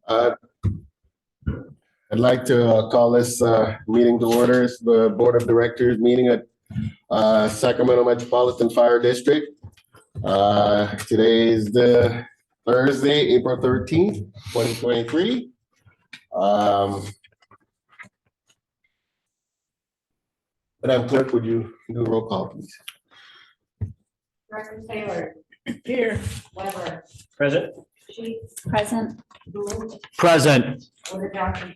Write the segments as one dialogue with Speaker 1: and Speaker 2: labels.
Speaker 1: Uh, I'd like to call this meeting to order. It's the Board of Directors meeting at Sacramento Metropolitan Fire District. Today is the Thursday, April 13th, 2023. Madam Clerk, would you do a roll call, please?
Speaker 2: Director Taylor,
Speaker 3: Here.
Speaker 2: Weber,
Speaker 3: Present.
Speaker 2: Sheets,
Speaker 4: Present.
Speaker 2: Gould,
Speaker 3: Present.
Speaker 2: Order Johnson,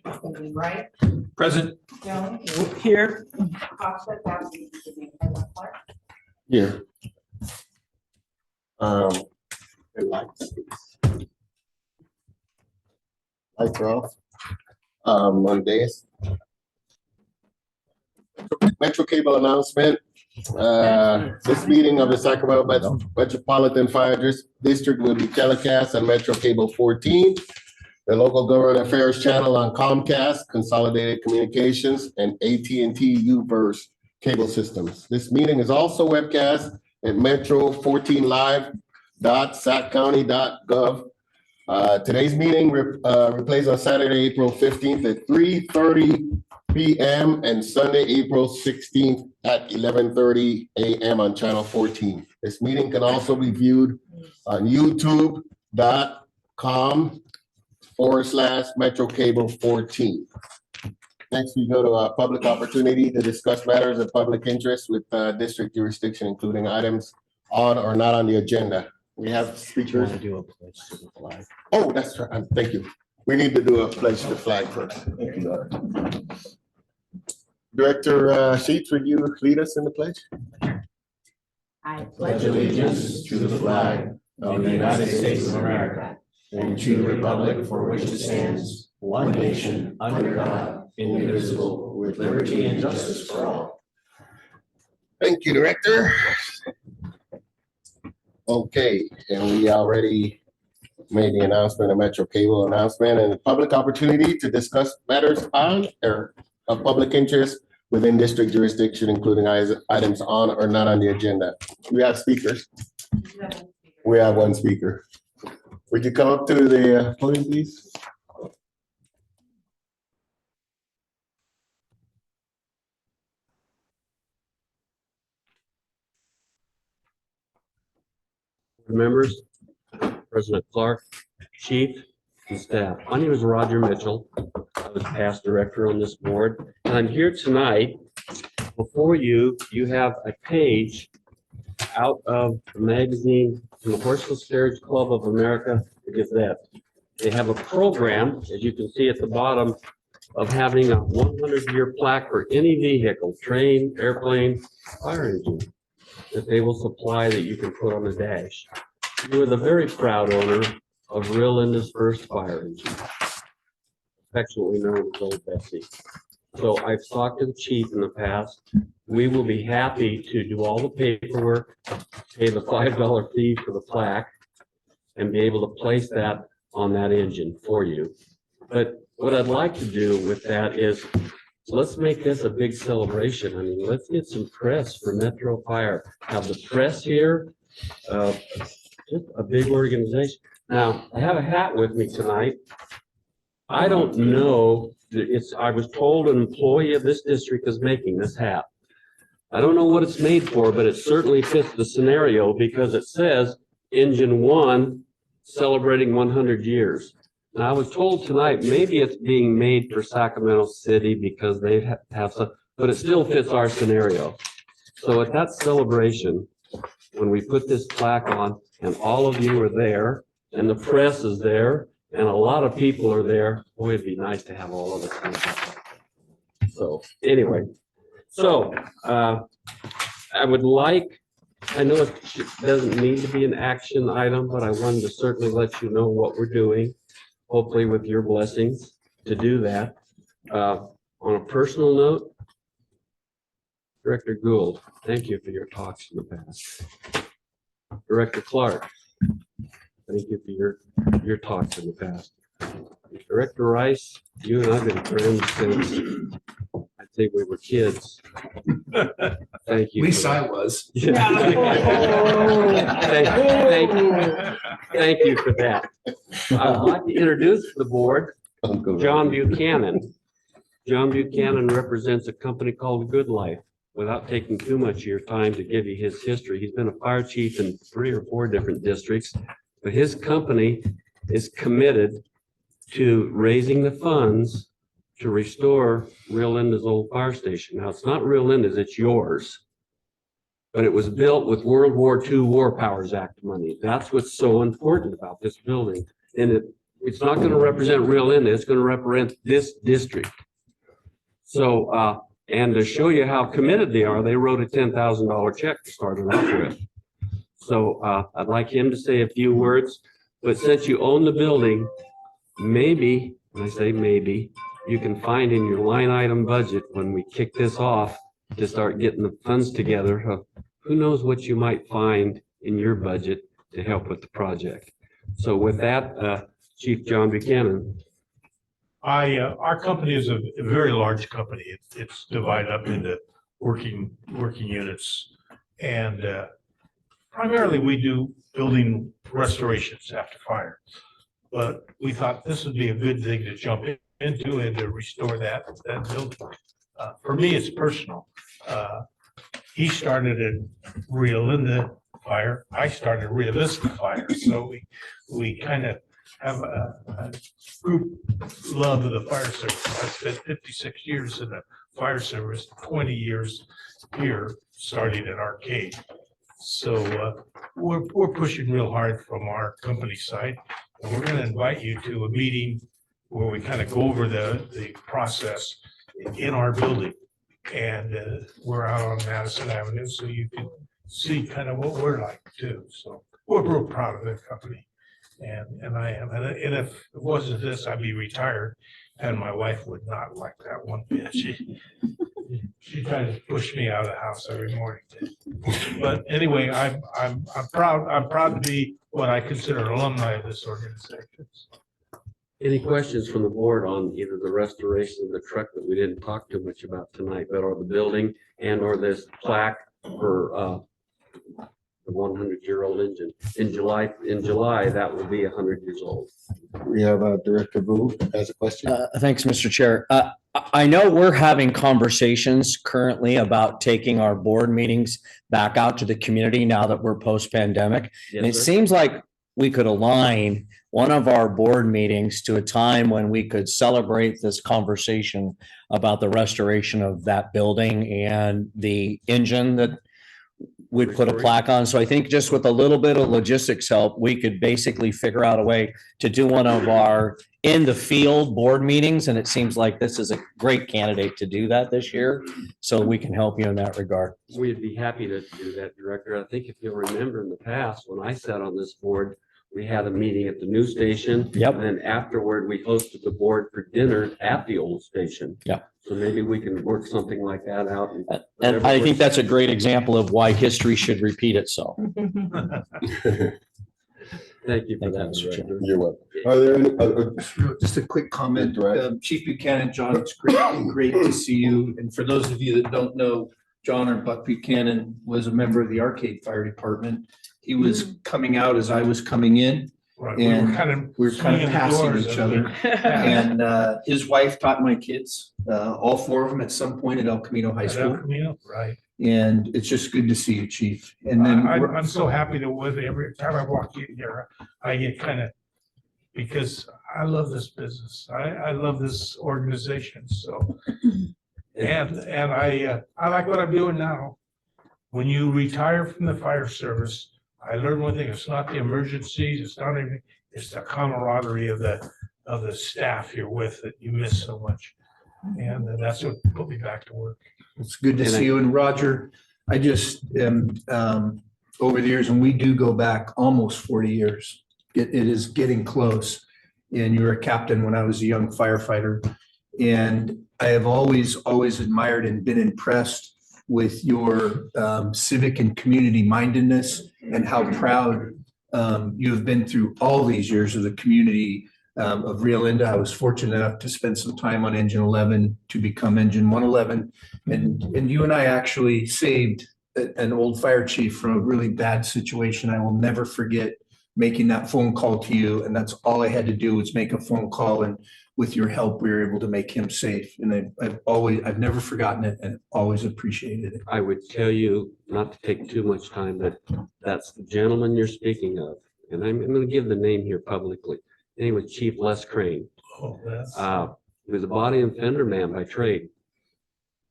Speaker 2: right?
Speaker 3: Present.
Speaker 2: Jones,
Speaker 3: Here.
Speaker 2: Costa, Downey, President Clark.
Speaker 1: Here. The lights. Lights are off. Mondays. Metro Cable announcement. This meeting of the Sacramento Metropolitan Fire District will be telecast on Metro Cable 14, the local government affairs channel on Comcast, Consolidated Communications, and AT&T U-verse cable systems. This meeting is also webcast at metro14live.saccounty.gov. Today's meeting replays on Saturday, April 15th at 3:30 p.m. and Sunday, April 16th at 11:30 a.m. on Channel 14. This meeting can also be viewed on youtube.com/Metro Cable 14. Next, we go to a public opportunity to discuss matters of public interest with district jurisdiction, including items on or not on the agenda. We have speakers.
Speaker 3: Do a pledge to the flag.
Speaker 1: Oh, that's right. Thank you. We need to do a pledge to the flag first. Thank you. Director Sheets, would you lead us in the pledge?
Speaker 2: I
Speaker 5: Pledge allegiance to the flag of the United States of America and to the republic for which it stands, one nation, under God, indivisible, with liberty and justice for all.
Speaker 1: Thank you, Director. Okay, and we already made the announcement, a Metro Cable announcement, and a public opportunity to discuss matters on or of public interest within district jurisdiction, including items on or not on the agenda. We have speakers. We have one speaker. Would you come up to the podium, please?
Speaker 6: Members, President Clark, Chief, and staff. My name is Roger Mitchell. I was past director on this board, and I'm here tonight. Before you, you have a page out of the magazine from the Horseless Carriage Club of America, the Gazette. They have a program, as you can see at the bottom, of having a 100-year plaque for any vehicle, train, airplane, fire engine, that they will supply that you can put on the dash. You are the very proud owner of Rio Linda's first fire engine, affectionately known as Old Bessie. So I've talked to the chief in the past. We will be happy to do all the paperwork, pay the $5 fee for the plaque, and be able to place that on that engine for you. But what I'd like to do with that is, let's make this a big celebration. I mean, let's get some press for Metro Fire. Have the press here, just a big organization. Now, I have a hat with me tonight. I don't know, I was told an employee of this district is making this hat. I don't know what it's made for, but it certainly fits the scenario because it says Engine 1 celebrating 100 years. Now, I was told tonight, maybe it's being made for Sacramento City because they have some, but it still fits our scenario. So at that celebration, when we put this plaque on and all of you are there and the press is there and a lot of people are there, boy, it'd be nice to have all of us here. So anyway, I would like, I know it doesn't need to be an action item, but I wanted to certainly let you know what we're doing. Hopefully with your blessings to do that. On a personal note, Director Gould, thank you for your talks in the past. Director Clark, thank you for your talks in the past. Director Rice, you and I have been friends since I'd say we were kids. Thank you.
Speaker 5: Least
Speaker 6: for that.
Speaker 5: I was.
Speaker 6: Thank you for that. I'd like to introduce to the board John Buchanan. John Buchanan represents a company called Good Life. Without taking too much of your time to give you his history, he's been a fire chief in 3 or 4 different districts. But his company is committed to raising the funds to restore Rio Linda's old fire station. Now, it's not Rio Linda's, it's yours. But it was built with World War II War Powers Act money. That's what's so important about this building. And it's not going to represent Rio Linda, it's going to represent this district. So, and to show you how committed they are, they wrote a $10,000 check to start it off with. So I'd like him to say a few words, but since you own the building, maybe, and I say maybe, you can find in your line item budget when we kick this off to start getting the funds together. Who knows what you might find in your budget to help with the project. So with that, Chief John Buchanan.
Speaker 4: Our company is a very large company. It's divided up into working units. And primarily we do building restorations after fire. But we thought this would be a good thing to jump into and to restore that building. For me, it's personal. He started at Rio Linda Fire. I started Rio Vista Fire. So we kind of have a group love of the fire service. I spent 56 years in the fire service, 20 years here, starting at Arcade. So we're pushing real hard from our company side. And we're going to invite you to a meeting where we kind of go over the process in our building. And we're out on Madison Avenue, so you can see kind of what we're like too. So we're real proud of the company. And I am, and if it wasn't this, I'd be retired, and my wife would not like that one bit. She tried to push me out of the house every morning. But anyway, I'm proud to be what I consider an alumni of this organization.
Speaker 6: Any questions from the board on either the restoration of the truck that we didn't talk too much about tonight, but or the building and or this plaque for the 100-year-old engine? In July, that will be 100 years old.
Speaker 1: We have Director Vu has a question.
Speaker 7: Thanks, Mr. Chair. I know we're having conversations currently about taking our board meetings back out to the community now that we're post-pandemic. And it
Speaker 6: Yes, sir.
Speaker 7: seems like we could align one of our board meetings to a time when we could celebrate this conversation about the restoration of that building and the engine that we'd put a plaque on. So I think just with a little bit of logistics help, we could basically figure out a way to do one of our in the field board meetings. And it seems like this is a great candidate to do that this year. So we can help you in that regard.
Speaker 6: We'd be happy to do that, Director. I think if you'll remember in the past, when I sat on this board, we had a meeting at the new station.
Speaker 7: Yep.
Speaker 6: And then afterward, we hosted the board for dinner at the old station.
Speaker 7: Yep.
Speaker 6: So maybe we can work something like that out.
Speaker 7: And I think that's a great example of why history should repeat itself.
Speaker 6: Thank you for
Speaker 7: Thank you,
Speaker 6: that,
Speaker 7: Mr. Chair.
Speaker 6: Director.
Speaker 1: You're welcome. Are there any,
Speaker 5: Just a quick comment,
Speaker 1: Right.
Speaker 5: Chief Buchanan, John, it's great to see you. And for those of you that don't know, John or Buck Buchanan was a member of the Arcade Fire Department. He was coming out as I was coming in.
Speaker 4: Right,
Speaker 5: And
Speaker 4: we
Speaker 5: we were kind of passing each other.
Speaker 4: And
Speaker 5: And his wife taught my kids, all 4 of them at some point at El Camino High School.
Speaker 4: right.
Speaker 5: And it's just good to see you, Chief. And then
Speaker 4: I'm so happy to with every time I walk in here, I get kind of, because I love this business. I love this organization, so. And I like what I'm doing now. When you retire from the fire service, I learned one thing, it's not the emergencies, it's not anything, it's the camaraderie of the staff you're with that you miss so much. And that's what put me back to work.
Speaker 5: it's good to see you. And Roger, I just am, over the years, and we do go back almost 40 years. It is getting close. And you were a captain when I was a young firefighter. And I have always admired and been impressed with your civic and community mindedness and how proud you have been through all these years of the community of Rio Linda. I was fortunate enough to spend some time on engine 11 to become engine 111. And you and I actually saved an old fire chief from a really bad situation. I will never forget making that phone call to you. And that's all I had to do was make a phone call. And with your help, we were able to make him safe. And I've never forgotten it and always appreciated it.
Speaker 6: I would tell you not to take too much time, but that's the gentleman you're speaking of. And I'm going to give the name here publicly. His name was Chief Les Crane.
Speaker 4: Oh, that's.
Speaker 6: He was a body and fender man by trade.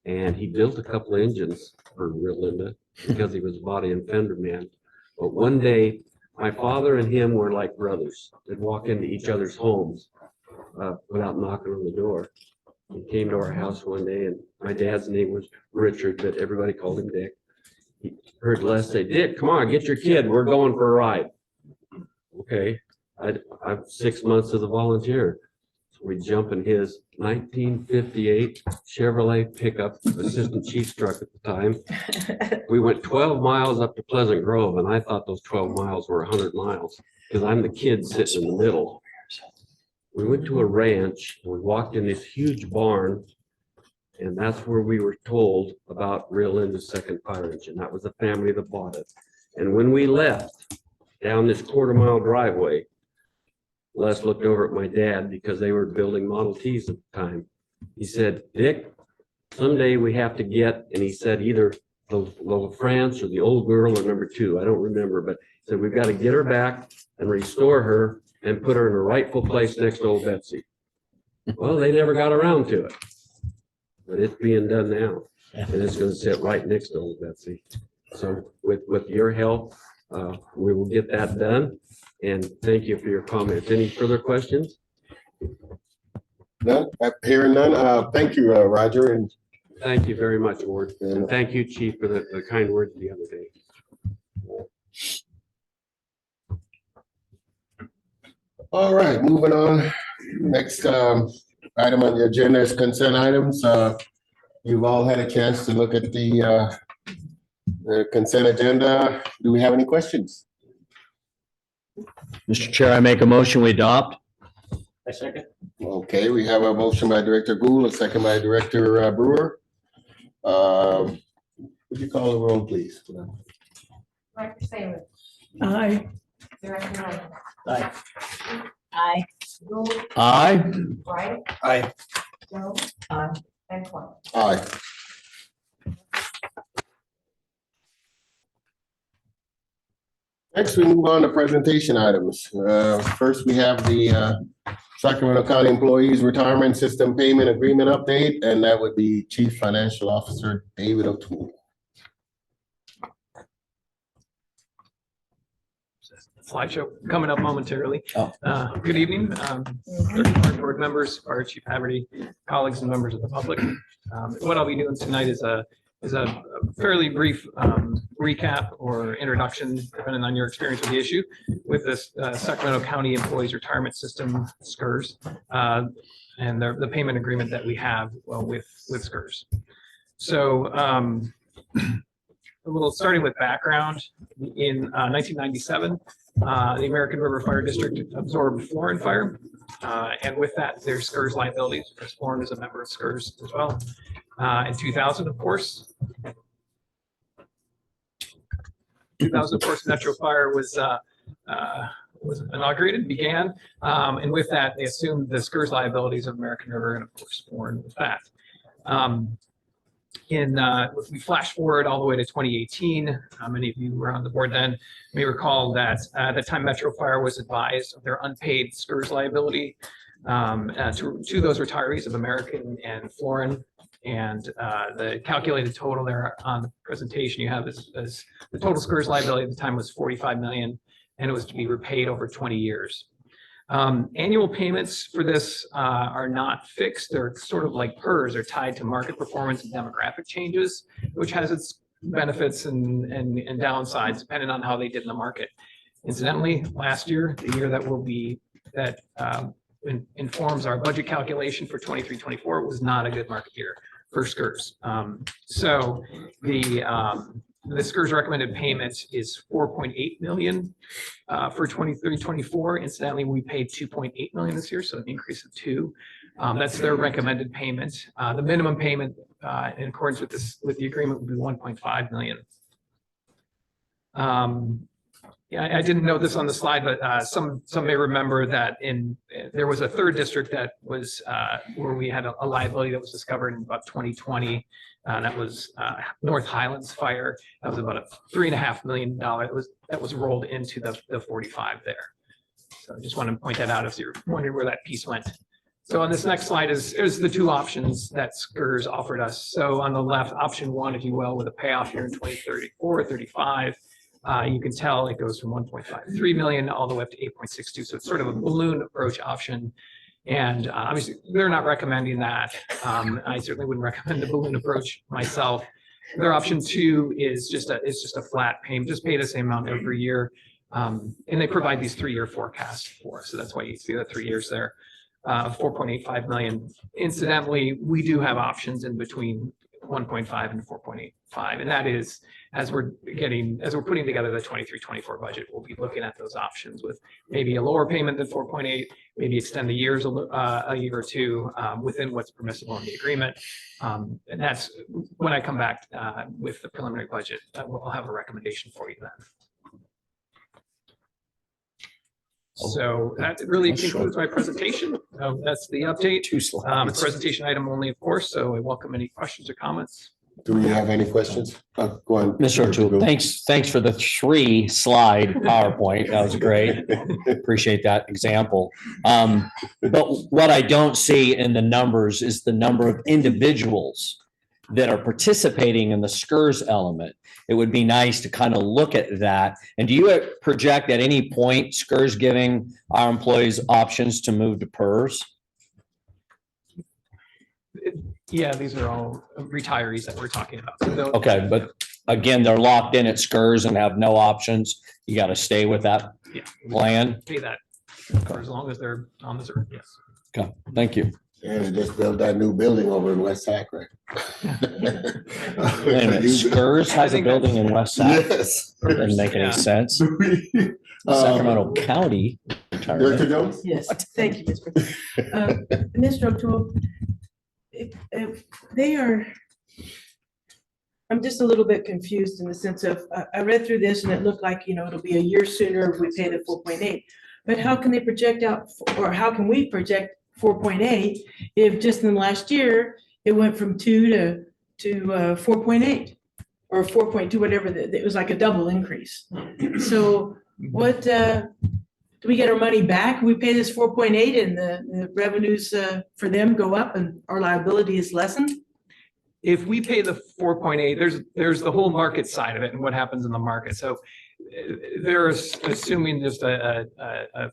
Speaker 6: And he built a couple of engines for Rio Linda because he was a body and fender man. But one day, my father and him were like brothers. They'd walk into each other's homes without knocking on the door. He came to our house one day, and my dad's name was Richard, but everybody called him Dick. He heard Les say, "Dick, come on, get your kid. We're going for a ride." Okay, I'm 6 months as a volunteer. So we jump in his 1958 Chevrolet pickup, assistant chief's truck at the time. We went 12 miles up to Pleasant Grove, and I thought those 12 miles were 100 miles because I'm the kid sitting in the middle. We went to a ranch, and we walked in this huge barn, and that's where we were told about Rio Linda's second fire engine. That was the family that bought it. And when we left down this quarter-mile driveway, Les looked over at my dad because they were building Model Ts at the time. He said, "Dick, someday we have to get," and he said either the France or the old girl or number 2, I don't remember, but he said, "We've got to get her back and restore her and put her in her rightful place next to old Betsy." Well, they never got around to it, but it's being done now, and it's going to sit right next to old Betsy. So with your help, we will get that done. And thank you for your comments. Any further questions?
Speaker 1: None, hearing none. Thank you, Roger, and
Speaker 6: Thank you very much, Ward. And thank you, Chief, for the kind words the other day.
Speaker 1: all right, moving on. Next item on the agenda is consent items. You've all had a chance to look at the consent agenda. Do we have any questions?
Speaker 7: Mr. Chair, I make a motion, we adopt.
Speaker 3: I second.
Speaker 1: Okay, we have a motion by Director Gould, a second by Director Brewer. Would you call the roll, please?
Speaker 2: Director Saylor.
Speaker 3: Aye.
Speaker 2: Director Wright.
Speaker 3: Aye.
Speaker 2: Aye. Gould,
Speaker 7: Aye.
Speaker 2: Wright,
Speaker 5: Aye.
Speaker 2: Jones. Aye. And Clark.
Speaker 1: Aye. Next, we move on to presentation items. First, we have the Sacramento County Employees Retirement System Payment Agreement Update, and that would be Chief Financial Officer David O'Toole.
Speaker 8: Slideshow coming up momentarily.
Speaker 7: Oh.
Speaker 8: Good evening, board members, Fire Chief Haverty, colleagues and members of the public. What I'll be doing tonight is a fairly brief recap or introduction, depending on your experience with the issue, with this Sacramento County Employees Retirement System, SCRS, and the payment agreement that we have with SCRS. So a little starting with background, in 1997, the American River Fire District absorbed Florin Fire. And with that, there's SCRS liabilities, because Florin is a member of SCRS as well. In 2000, of course, Metro Fire was inaugurated, began, and with that, they assumed the SCRS liabilities of American River, and of course, Florin with that. If we flash forward all the way to 2018, many of you were on the board then, may recall that at the time Metro Fire was advised of their unpaid SCRS liability to those retirees of American and Florin. And the calculated total there on the presentation you have is the total SCRS liability at the time was 45 million, and it was to be repaid over 20 years. Annual payments for this are not fixed. They're sort of like PERS. They're tied to market performance and demographic changes, which has its benefits and downsides depending on how they did in the market. Incidentally, last year, the year that informs our budget calculation for 23-24 was not a good market year for SCRS. So the the SCRS recommended payment is 4.8 million for 23-24. Incidentally, we paid 2.8 million this year, so an increase of 2. That's their recommended payment. The minimum payment in accordance with the agreement would be 1.5 million. Yeah, I didn't know this on the slide, but some may remember that there was a third district that was where we had a liability that was discovered in about 2020. That was North Highlands Fire. That was about a $3.5 million that was rolled into the 45 there. So I just want to point that out if you're wondering where that piece went. So on this next slide is the two options that SCRS offered us. So on the left, option 1, if you will, with a payoff here in 2034, 35. You can tell it goes from 1.53 million all the way up to 8.62. So it's sort of a balloon approach option. And obviously, they're not recommending that. I certainly wouldn't recommend the balloon approach myself. Their option 2 is just a flat payment, just pay the same amount every year. And they provide these 3-year forecasts for us. So that's why you see the 3 years there. 4.85 million. Incidentally, we do have options in between 1.5 and 4.85, and that is as we're putting together the 23-24 budget, we'll be looking at those options with maybe a lower payment than 4.8, maybe extend the years a year or two within what's permissible in the agreement. And that's when I come back with the preliminary budget, we'll have a recommendation for you then. So that really concludes my presentation. That's the update.
Speaker 7: 2 slides.
Speaker 8: Presentation item only, of course, so I welcome any questions or comments.
Speaker 1: Do we have any questions? Go on.
Speaker 7: Mr. O'Toole, thanks for the 3-slide PowerPoint. That was great. Appreciate that example. But what I don't see in the numbers is the number of individuals that are participating in the SCRS element. It would be nice to kind of look at that. And do you project at any point SCRS giving our employees options to move to PERS?
Speaker 8: Yeah, these are all retirees that we're talking about. So
Speaker 7: Okay, but again, they're locked in at SCRS and have no options. You got to stay with that plan.
Speaker 8: pay that for as long as they're on the earth, yes.
Speaker 7: Okay, thank you.
Speaker 1: And they just built that new building over in West Sac, right?
Speaker 7: Wait a minute, SCRS has a building in West Sac.
Speaker 1: Yes.
Speaker 7: Doesn't make any sense. Sacramento County.
Speaker 1: Director Jones?
Speaker 9: Yes, thank you, Mr. President. Mr. O'Toole, if they are, I'm just a little bit confused in the sense of, I read through this and it looked like, it'll be a year sooner if we pay the 4.8. But how can they project out, or how can we project 4.8 if just in the last year, it went from 2 to 4.8 or 4.2, whatever, it was like a double increase. So what, do we get our money back? We pay this 4.8 and the revenues for them go up and our liability is lessened?
Speaker 8: If we pay the 4.8, there's the whole market side of it and what happens in the market. So they're assuming just a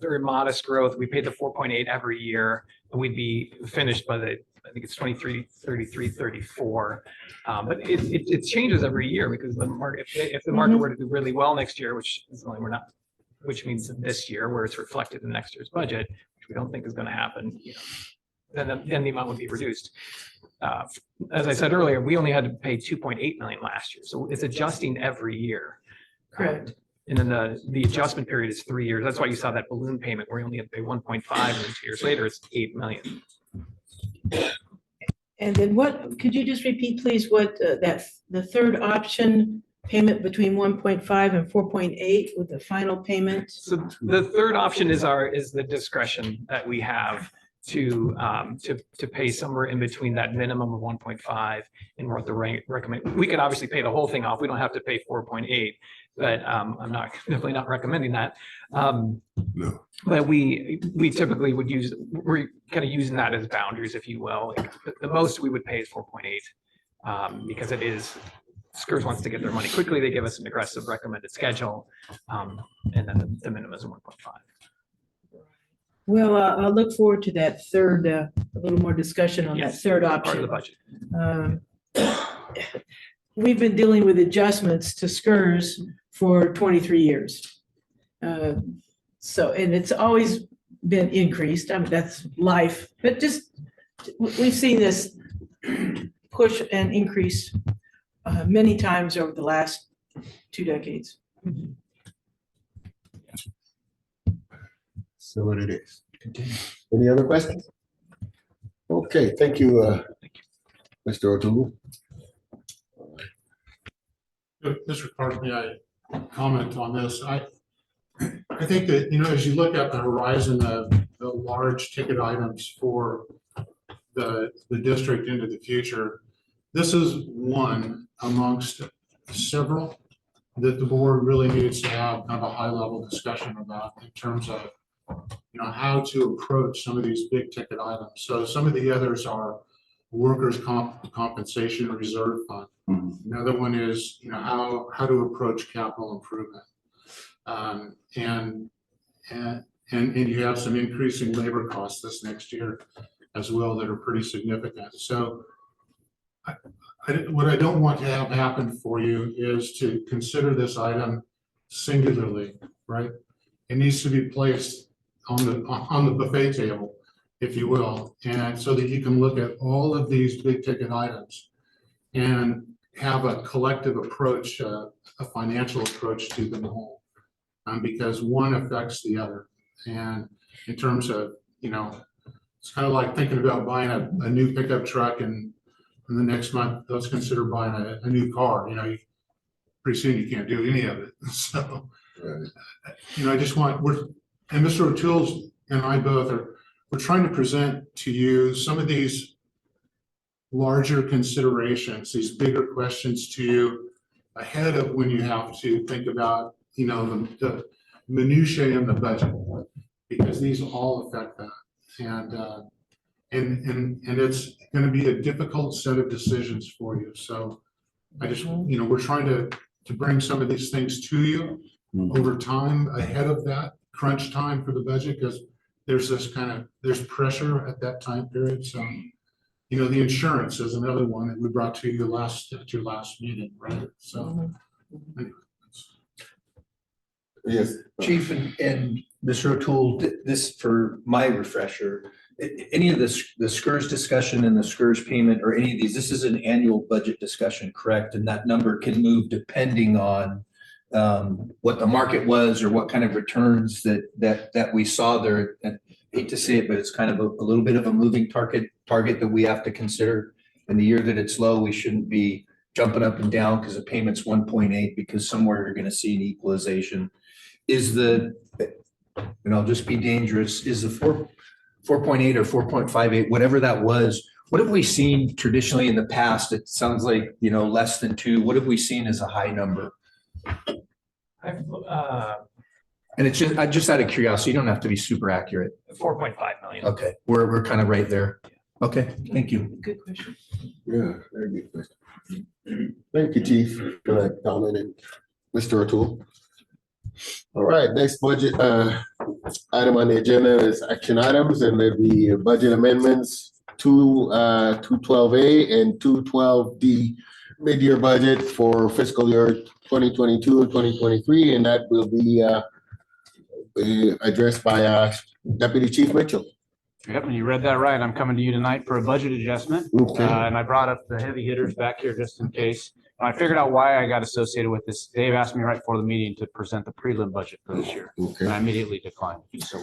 Speaker 8: very modest growth. We pay the 4.8 every year, and we'd be finished by I think it's 23, 33, 34. But it changes every year because the market, if the market were to do really well next year, which means this year where it's reflected in next year's budget, which we don't think is going to happen, then the amount would be reduced. As I said earlier, we only had to pay 2.8 million last year. So it's adjusting every year.
Speaker 9: Correct.
Speaker 8: And then the adjustment period is 3 years. That's why you saw that balloon payment where you only had to pay 1.5 and then 2 years later, it's 8 million.
Speaker 9: And then could you just repeat please what the third option payment between 1.5 and 4.8 with the final payment?
Speaker 8: So the third option is the discretion that we have to pay somewhere in between that minimum of 1.5 and what the recommend. We could obviously pay the whole thing off. We don't have to pay 4.8, but I'm definitely not recommending that.
Speaker 1: No.
Speaker 8: But we typically we're kind of using that as boundaries, if you will. Like the most we would pay is 4.8 because it is. SCRS wants to get their money quickly. They give us an aggressive recommended schedule, and then the minimum is 1.5.
Speaker 9: Well, I'll look forward to that third, a little more discussion on that third
Speaker 8: Part of
Speaker 9: option.
Speaker 8: the budget.
Speaker 9: We've been dealing with adjustments to SCRS for 23 years. So, and it's always been increased. I mean, that's life, but just, we've seen this push and increase many times over the last 2 decades.
Speaker 1: So what it is. Any other questions? Okay, thank you, Mr. O'Toole.
Speaker 10: Mr. Clark, may I comment on this? I think that, as you look at the horizon of the large ticket items for the district into the future, this is one amongst several that the board really needs to have kind of a high level discussion about in terms of, how to approach some of these big ticket items. So some of the others are workers' compensation reserve fund. Another one is, how to approach capital improvement. And you have some increasing labor costs this next year as well that are pretty significant. So what I don't want to have happen for you is to consider this item singularly, right? It needs to be placed on the buffet table, if you will, and so that you can look at all of these big ticket items and have a collective approach, a financial approach to them all, because one affects the other. And in terms of, it's kind of like thinking about buying a new pickup truck and the next month, let's consider buying a new car. Pretty soon you can't do any of it. So, I just want, and Mr. O'Toole and I both we're trying to present to you some of these larger considerations, these bigger questions to you ahead of when you have to think about, the minutiae in the budget, because these all affect that. And it's going to be a difficult set of decisions for you. So I just, we're trying to bring some of these things to you over time ahead of that crunch time for the budget, because there's pressure at that time period. So, the insurance is another one that we brought to you at your last meeting, right? So. Anyway.
Speaker 1: Yes.
Speaker 5: Chief and Mr. O'Toole, this for my refresher, any of the SCRS discussion and the SCRS payment or any of these, this is an annual budget discussion, correct? And that number can move depending on what the market was or what kind of returns that we saw there. And I hate to say it, but it's kind of a little bit of a moving target that we have to consider. In the year that it's low, we shouldn't be jumping up and down because the payment's 1.8, because somewhere you're going to see an equalization. And I'll just be dangerous, is the 4.8 or 4.58, whatever that was, what have we seen traditionally in the past? It sounds like, less than 2. What have we seen as a high number? And it's just out of curiosity, you don't have to be super accurate.
Speaker 8: 4.5 million.
Speaker 5: Okay, we're kind of right there. Okay, thank you.
Speaker 9: Good question.
Speaker 1: Yeah, very good question. Thank you, Chief, for that comment. And Mr. O'Toole. All right, next budget item on the agenda is action items, and there'll be budget amendments to 212A and 212D mid-year budget for fiscal year 2022 and 2023, and that will be addressed by Deputy Chief Mitchell.
Speaker 3: Yep, and you read that right. I'm coming to you tonight for a budget adjustment.
Speaker 1: Okay.
Speaker 3: And I brought up the heavy hitters back here just in case. When I figured out why I got associated with this, Dave asked me right before the meeting to present the prelim budget for this year.
Speaker 1: Okay.
Speaker 3: And I immediately declined. So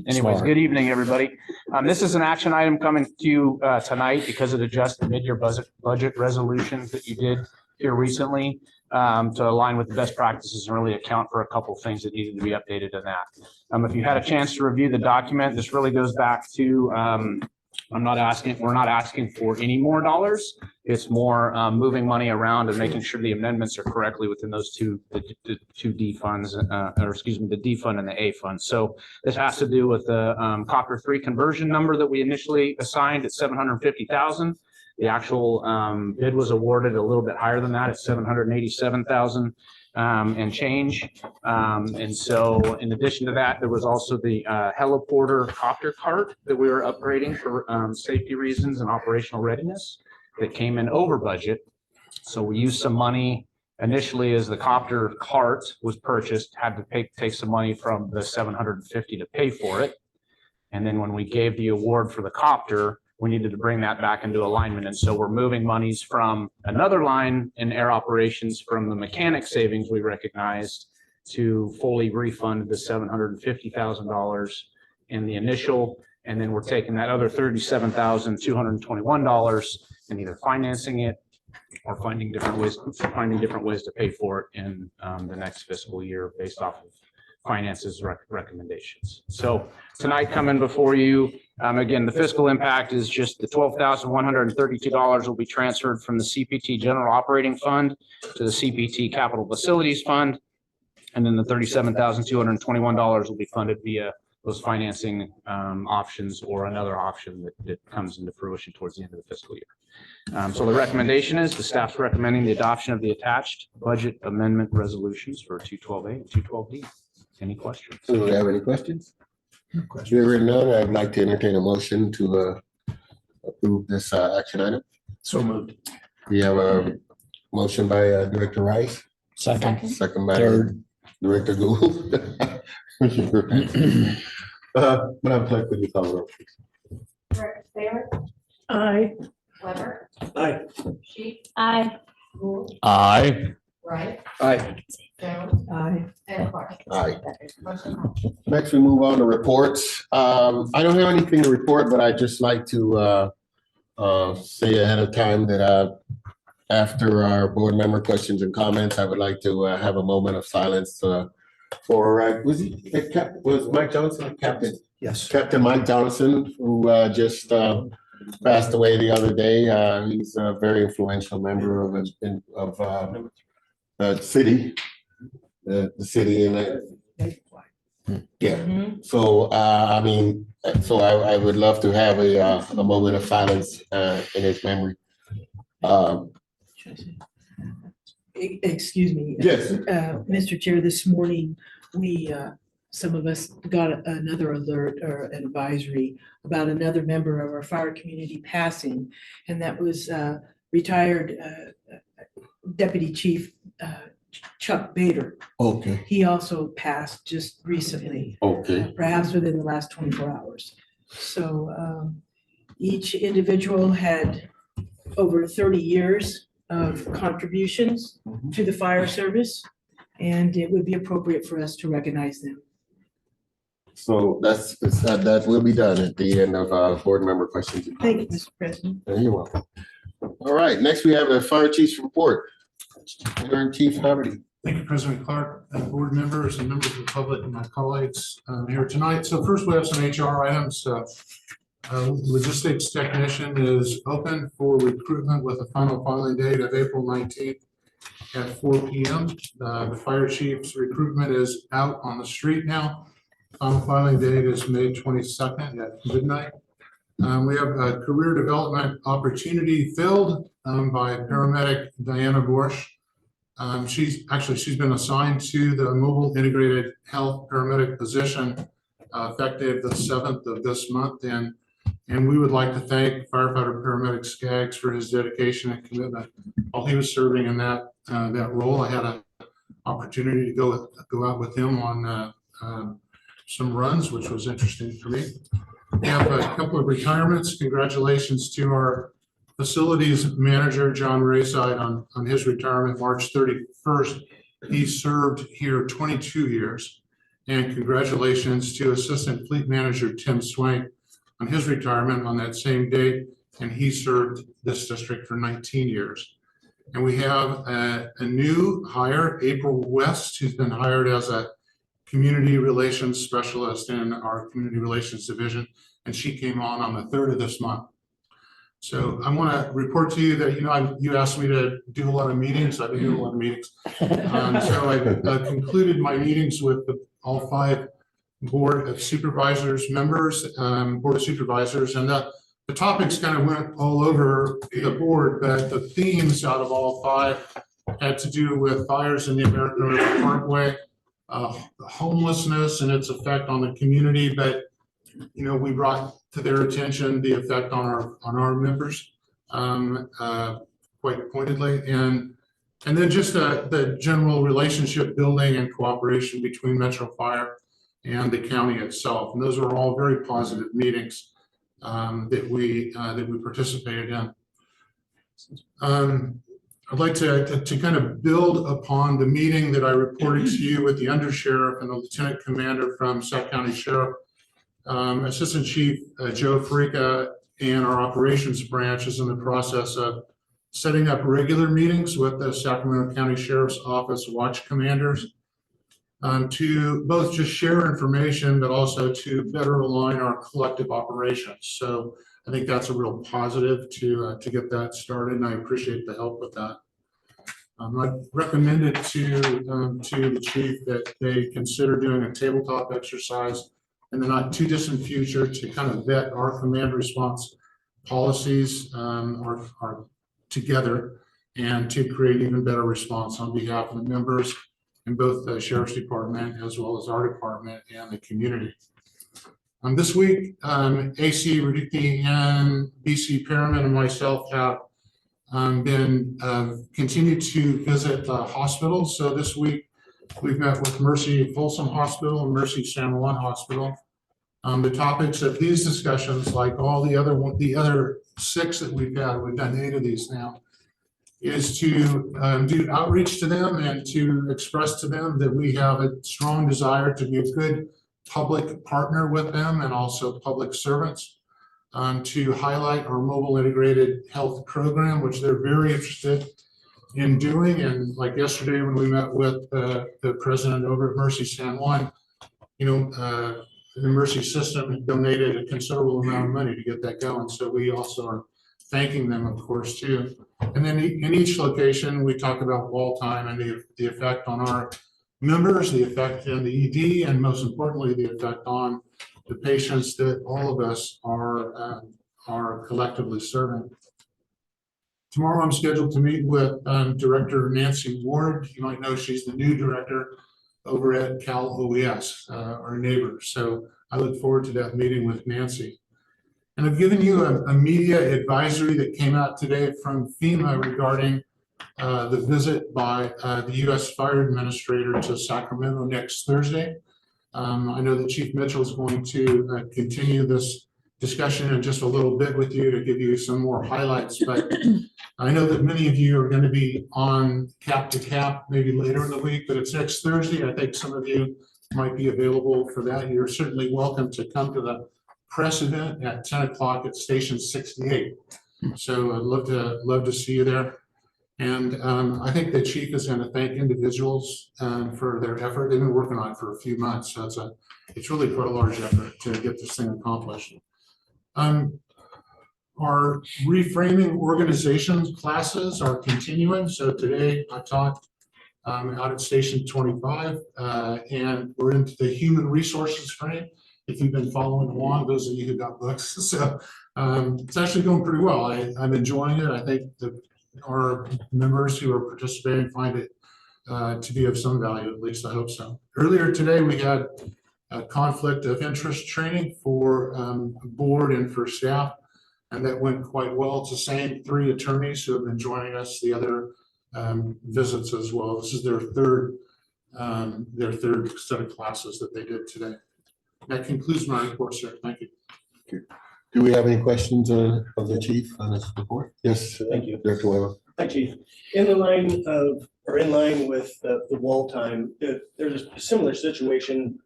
Speaker 3: anyways,
Speaker 7: Smart.
Speaker 3: good evening, everybody. This is an action item coming to you tonight because it adjusts the mid-year budget resolutions that you did here recently to align with the best practices and really account for a couple of things that needed to be updated in that. If you had a chance to review the document, this really goes back to, we're not asking for any more dollars. It's more moving money around and making sure the amendments are correctly within those the two D funds, the D fund and the A fund. So this has to do with the Copper 3 conversion number that we initially assigned at 750,000. The actual bid was awarded a little bit higher than that at 787,000 and change. And so in addition to that, there was also the heliporter copter cart that we were upgrading for safety reasons and operational readiness that came in over budget. So we used some money initially as the copter cart was purchased, had to take some money from the 750 to pay for it. And then when we gave the award for the copter, we needed to bring that back into alignment. And so we're moving monies from another line in air operations from the mechanic savings we recognized to fully refund the $750,000 in the initial. And then we're taking that other $37,221 and either financing it or finding different ways to pay for it in the next fiscal year based off of finances recommendations. So tonight coming before you, again, the fiscal impact is just the $12,132 will be transferred from the CPT General Operating Fund to the CPT Capital Facilities Fund. And then the $37,221 will be funded via those financing options or another option that comes into fruition towards the end of the fiscal year. So the recommendation is the staff's recommending the adoption of the attached budget amendment resolutions for 212A and 212D. Any questions?
Speaker 1: Do we have any questions? Hearing none, I'd like to entertain a motion to approve this action item.
Speaker 5: So moved.
Speaker 1: We have a motion by Director Rice,
Speaker 7: Second,
Speaker 1: second by
Speaker 7: third,
Speaker 1: Director Gould. Madam Clerk, could you call the roll, please?
Speaker 2: Director Taylor,
Speaker 9: Aye.
Speaker 2: Weber,
Speaker 5: Aye.
Speaker 2: Sheep,
Speaker 11: Aye.
Speaker 2: Gould,
Speaker 7: aye.
Speaker 2: Wright,
Speaker 5: Aye.
Speaker 2: Jones,
Speaker 9: Aye.
Speaker 2: and Clark.
Speaker 1: Aye.
Speaker 2: Motion passes.
Speaker 1: Next, we move on to reports. I don't have anything to report, but I'd just like to say ahead of time that after our board member questions and comments, I would like to have a moment of silence for, was Mike Johnson, Captain?
Speaker 5: Yes.
Speaker 1: Captain Mike Johnson, who just passed away the other day. He's a very influential member of the city, the city and yeah. So I mean, so I would love to have a moment of silence in his memory.
Speaker 9: Excuse me.
Speaker 1: Yes.
Speaker 9: Mr. Chair, this morning, some of us got another alert or an advisory about another member of our fire community passing, and that was retired Deputy Chief Chuck Bader.
Speaker 1: Okay.
Speaker 9: He also passed just recently,
Speaker 1: Okay.
Speaker 9: perhaps within the last 24 hours. So each individual had over 30 years of contributions to the fire service, and it would be appropriate for us to recognize them.
Speaker 1: So that will be done at the end of board member questions. and
Speaker 9: Thank you,
Speaker 1: comments.
Speaker 9: Mr. President.
Speaker 1: You're welcome. All right, next we have a fire chief's report. Interim Chief Haverty.
Speaker 10: Thank you, President Clark, board members and members of the public and my colleagues here tonight. So first we have some HR items. Logistics technician is open for recruitment with a final filing date of April 19th at 4 p.m. The fire chief's recruitment is out on the street now. Final filing date is May 22nd at midnight. We have a career development opportunity filled by paramedic Diana Borsch. She's been assigned to the mobile integrated health paramedic position effective the 7th of this month. And we would like to thank firefighter paramedic Skaggs for his dedication and commitment. While he was serving in that role, I had an opportunity to go out with him on some runs, which was interesting for me. We have a couple of retirements. Congratulations to our facilities manager, John Rayside, on his retirement, March 31st. He served here 22 years. And congratulations to assistant fleet manager, Tim Swank, on his retirement on that same date. And he served this district for 19 years. And we have a new hire, April West, who's been hired as a community relations specialist in our community relations division. And she came on the 3rd of this month. So I want to report to you that, you asked me to do a lot of meetings. I've been doing a lot of meetings. So I concluded my meetings with all 5 board of supervisors members, board of supervisors, and the topics kind of went all over the board, but the themes out of all 5 had to do with fires in the American River Parkway, homelessness and its effect on the community, but we brought to their attention the effect on our members quite pointedly, and then just the general relationship building and cooperation between Metro Fire and the county itself. And those are all very positive meetings. that we participated in. I'd like to kind of build upon the meeting that I reported to you with the undersheriff and the lieutenant commander from Sac County Sheriff. Assistant Chief Joe Frica and our operations branch is in the process of setting up regular meetings with the Sacramento County Sheriff's Office watch commanders to both just share information, but also to better align our collective operations. So I think that's a real positive to get that started, and I appreciate the help with that. I recommended to the chief that they consider doing a tabletop exercise in the not too distant future to kind of vet our command response policies are together and to create even better response on behalf of the members in both the Sheriff's Department as well as our department and the community. This week, AC Radicki and BC Perriman and myself have been continued to visit hospitals. So this week, we've met with Mercy Folsom Hospital and Mercy San Juan Hospital. The topics of these discussions, like all the other 6 that we've done 8 of these now, is to do outreach to them and to express to them that we have a strong desire to be a good public partner with them and also public servants, to highlight our mobile integrated health program, which they're very interested in doing. And like yesterday when we met with the president over at Mercy San Juan, the Mercy system donated a considerable amount of money to get that going. So we also are thanking them, of course, too. And then in each location, we talk about wall time and the effect on our members, the effect in the ED, and most importantly, the effect on the patients that all of us are collectively serving. Tomorrow, I'm scheduled to meet with Director Nancy Ward. You might know she's the new director over at Cal OES, our neighbor. So I look forward to that meeting with Nancy. And I've given you a media advisory that came out today from FEMA regarding the visit by the U.S. Fire Administrator to Sacramento next Thursday. I know that Chief Mitchell is going to continue this discussion in just a little bit with you to give you some more highlights, but I know that many of you are going to be on Cap to Cap maybe later in the week, but it's next Thursday. I think some of you might be available for that. You're certainly welcome to come to the press event at 10 o'clock at Station 68. So I'd love to see you there. And I think the chief is going to thank individuals for their effort. They've been working on it for a few months. So it's really quite a large effort to get this thing accomplished. Our reframing organizations classes are continuing. So today I taught out at Station 25 and we're into the human resources training. If you've been following along, those of you who got books. So it's actually going pretty well. I'm enjoying it. I think our members who are participating find it to be of some value, at least I hope so. Earlier today, we had a conflict of interest training for board and for staff, and that went quite well. It's the same 3 attorneys who have been joining us the other visits as well. This is their third set of classes that they did today. That concludes my report, sir. Thank you.
Speaker 1: Do we have any questions of the chief on this report? Yes.
Speaker 5: Thank you.
Speaker 1: Director Weber.
Speaker 5: Hi, Chief. In line with the wall time, there's a similar situation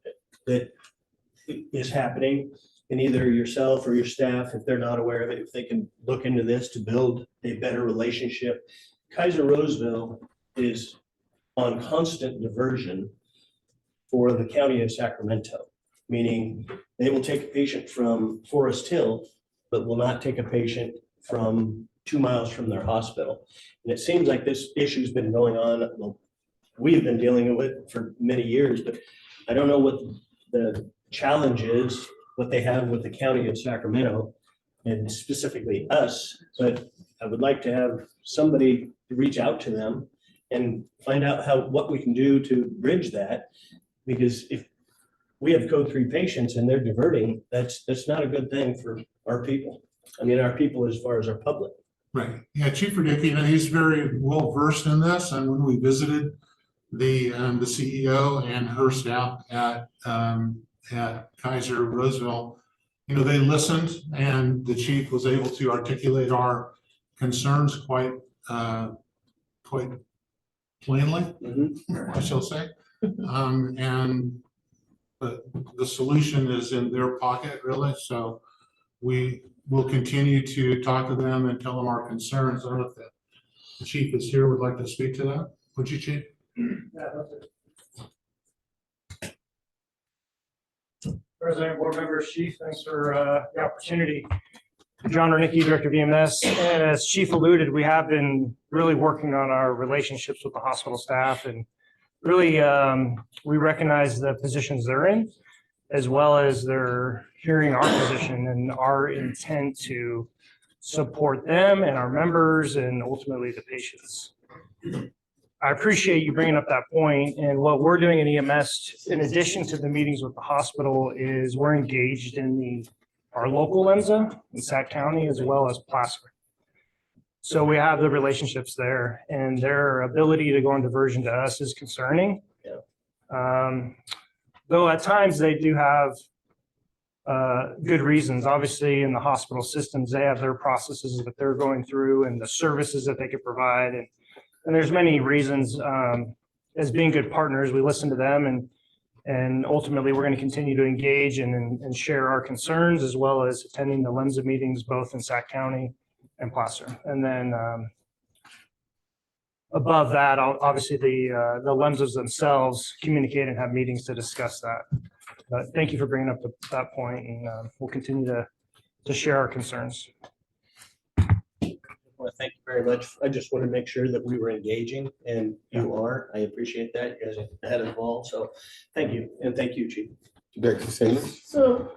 Speaker 5: that is happening, and either yourself or your staff, if they're not aware of it, if they can look into this to build a better relationship. Kaiser Roseville is on constant diversion for the county of Sacramento, meaning they will take a patient from Forest Hill, but will not take a patient from 2 miles from their hospital. And it seems like this issue's been going on, well, we've been dealing with it for many years, but I don't know what the challenge is, what they have with the county of Sacramento and specifically us, but I would like to have somebody reach out to them and find out what we can do to bridge that. Because if we have code 3 patients and they're diverting, that's not a good thing for our people. I mean, our people as far as our public.
Speaker 10: Right. Yeah, Chief Radicki, he's very well versed in this. And when we visited the CEO and her staff at Kaiser Roseville, they listened and the chief was able to articulate our concerns quite plainly, I shall say. And the solution is in their pocket, really. So we will continue to talk to them and tell them our concerns. I don't know if the chief is here, would like to speak to that. Would you, chief?
Speaker 11: President, board members, chief, thanks for the opportunity. John Renicky, Director of EMS. And as chief alluded, we have been really working on our relationships with the hospital staff, and really we recognize the positions they're in, as well as they're hearing our position and our intent to support them and our members and ultimately the patients. I appreciate you bringing up that point, and what we're doing in EMS, in addition to the meetings with the hospital, is we're engaged in our local LEMSA in Sac County as well as Placer. So we have the relationships there, and their ability to go on diversion to us is concerning. Though at times they do have good reasons. Obviously, in the hospital systems, they have their processes that they're going through and the services that they could provide. And there's many reasons. As being good partners, we listen to them, and ultimately we're going to continue to engage and share our concerns, as well as attending the LEMSA meetings both in Sac County and Placer. And then above that, obviously the LEMSAs themselves communicate and have meetings to discuss that. But thank you for bringing up that point, and we'll continue to share our concerns.
Speaker 5: Well, thank you very much. I just want to make sure that we were engaging, and you are. I appreciate that. You guys are head involved. So thank you. And thank you, Chief.
Speaker 1: Director Salas?
Speaker 12: So,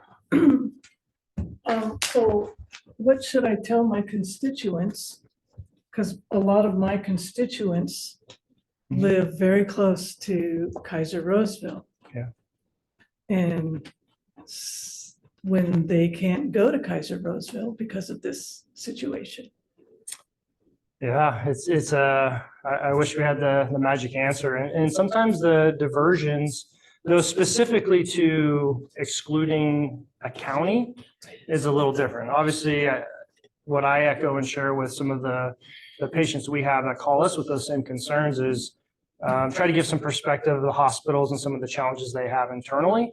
Speaker 12: so what should I tell my constituents? Because a lot of my constituents live very close to Kaiser Roseville.
Speaker 11: Yeah.
Speaker 12: And when they can't go to Kaiser Roseville because of this situation.
Speaker 11: Yeah, I wish we had the magic answer. And sometimes the diversions, though specifically to excluding a county, is a little different. Obviously, what I echo and share with some of the patients we have that call us with those same concerns is try to give some perspective of the hospitals and some of the challenges they have internally,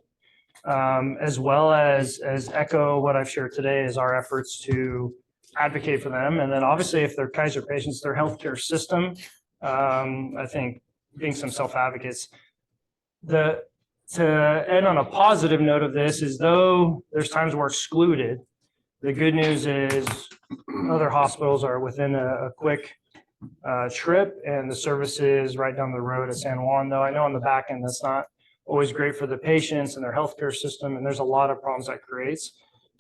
Speaker 11: as well as echo what I've shared today is our efforts to advocate for them. And then obviously if they're Kaiser patients, their healthcare system, I think being some self-advocates. To end on a positive note of this is, though there's times we're excluded, the good news is other hospitals are within a quick trip, and the service is right down the road at San Juan. Though I know on the back end that's not always great for the patients and their healthcare system, and there's a lot of problems that creates.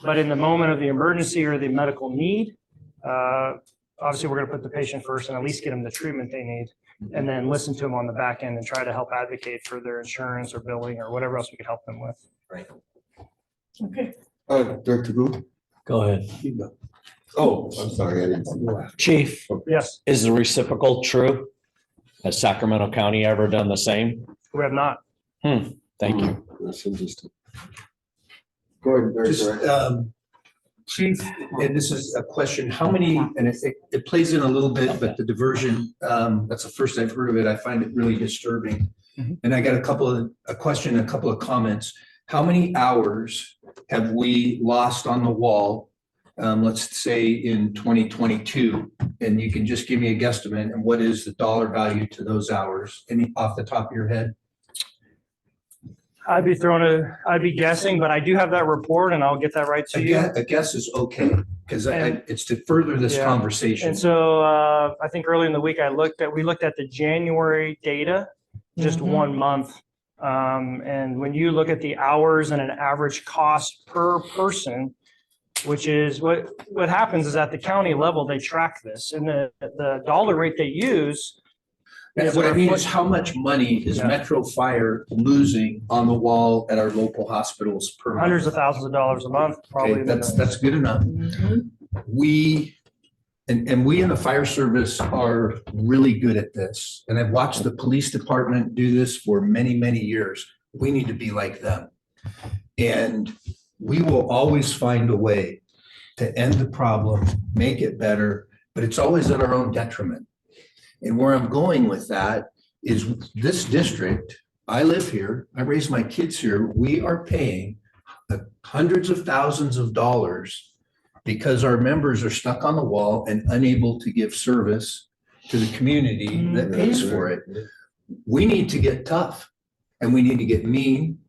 Speaker 11: But in the moment of the emergency or the medical need, obviously we're going to put the patient first and at least get them the treatment they need, and then listen to them on the back end and try to help advocate for their insurance or billing or whatever else we could help them with.
Speaker 5: Right.
Speaker 12: Okay.
Speaker 1: Director Booth?
Speaker 7: Go ahead.
Speaker 1: Oh, I'm sorry. I didn't.
Speaker 7: Chief,
Speaker 11: Yes,
Speaker 7: is the reciprocal true? Has Sacramento County ever done the same?
Speaker 11: we have not.
Speaker 7: Thank you.
Speaker 1: That's interesting. Go ahead,
Speaker 5: Just,
Speaker 1: Director.
Speaker 5: Chief, and this is a question, how many, and it plays in a little bit, but the diversion, that's the first I've heard of it. I find it really disturbing. And I got a question, a couple of comments. How many hours have we lost on the wall, let's say in 2022? And you can just give me a guesstimate, and what is the dollar value to those hours? Any off the top of your head?
Speaker 11: I'd be guessing, but I do have that report and I'll get that right to you.
Speaker 5: A guess is okay, because it's to further this
Speaker 11: Yeah.
Speaker 5: conversation.
Speaker 11: And so I think earlier in the week, we looked at the January data, just 1 month. And when you look at the hours and an average cost per person, which is what happens is at the county level, they track this, and the dollar rate they use.
Speaker 5: What I mean is, how much money is
Speaker 11: Yeah.
Speaker 5: Metro Fire losing on the wall at our local hospitals per month?
Speaker 11: Hundreds of thousands of dollars a month, probably.
Speaker 5: Okay,
Speaker 11: in the
Speaker 5: that's good enough. We, and we in the fire service are really good at this. And I've watched the police department do this for many, many years. We need to be like them. And we will always find a way to end the problem, make it better, but it's always at our own detriment. And where I'm going with that is this district, I live here, I raise my kids here, we are paying hundreds of thousands of dollars because our members are stuck on the wall and unable to give service to the community that pays for it. We need to get tough and we need to get mean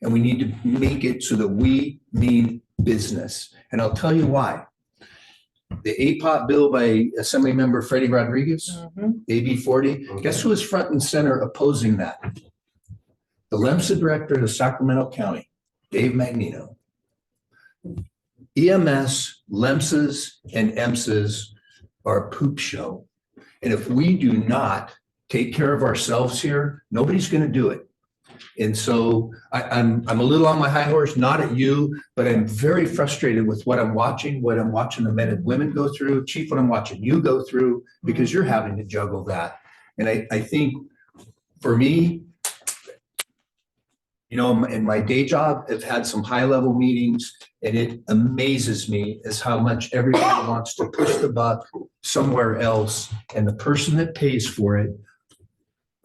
Speaker 5: and we need to make it so that we mean business. And I'll tell you why. The APOP bill by Assembly Member Freddie Rodriguez, AB 40, guess who is front and center opposing that? The LEMSA director of Sacramento County, Dave Magnino. EMS, LEMSAs, and EMSAs are a poop show. And if we do not take care of ourselves here, nobody's going to do it. And so I'm a little on my high horse, not at you, but I'm very frustrated with what I'm watching the men and women go through, Chief, what I'm watching you go through, because you're having to juggle that. And I think for me, you know, in my day job, I've had some high-level meetings, and it amazes me as how much everybody wants to push the buck somewhere else, and the person that pays for it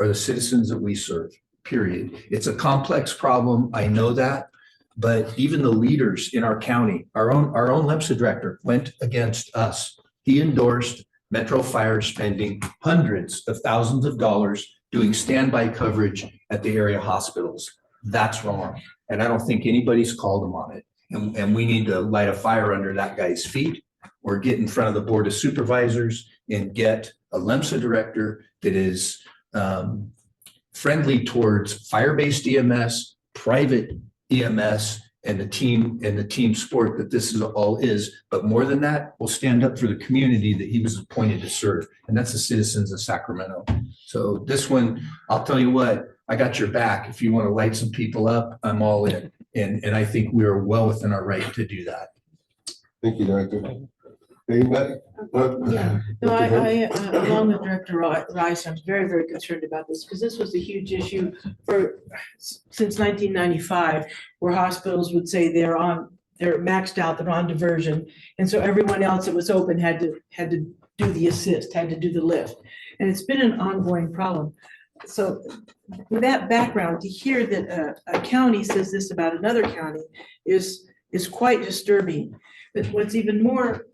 Speaker 5: are the citizens that we serve, period. It's a complex problem, I know that, but even the leaders in our county, our own LEMSA director went against us. He endorsed Metro Fire spending hundreds of thousands of dollars doing standby coverage at the area hospitals. That's wrong. And I don't think anybody's called him on it. And we need to light a fire under that guy's feet or get in front of the Board of Supervisors and get a LEMSA director that is friendly towards fire-based EMS, private EMS, and the team sport that this all is. But more than that, we'll stand up for the community that he was appointed to serve. And that's the citizens of Sacramento. So this one, I'll tell you what, I got your back. If you want to light some people up, I'm all in. And I think we are well within our right to do that.
Speaker 1: Thank you, Director. Anybody?
Speaker 9: Yeah, no, I, along with Director Rice, I'm very, very concerned about this because this was a huge issue since 1995, where hospitals would say they're maxed out, they're on diversion. And so everyone else that was open had to do the assist, had to do the lift. And it's been an ongoing problem. So with that background, to hear that a county says this about another county is quite disturbing. But what's even more,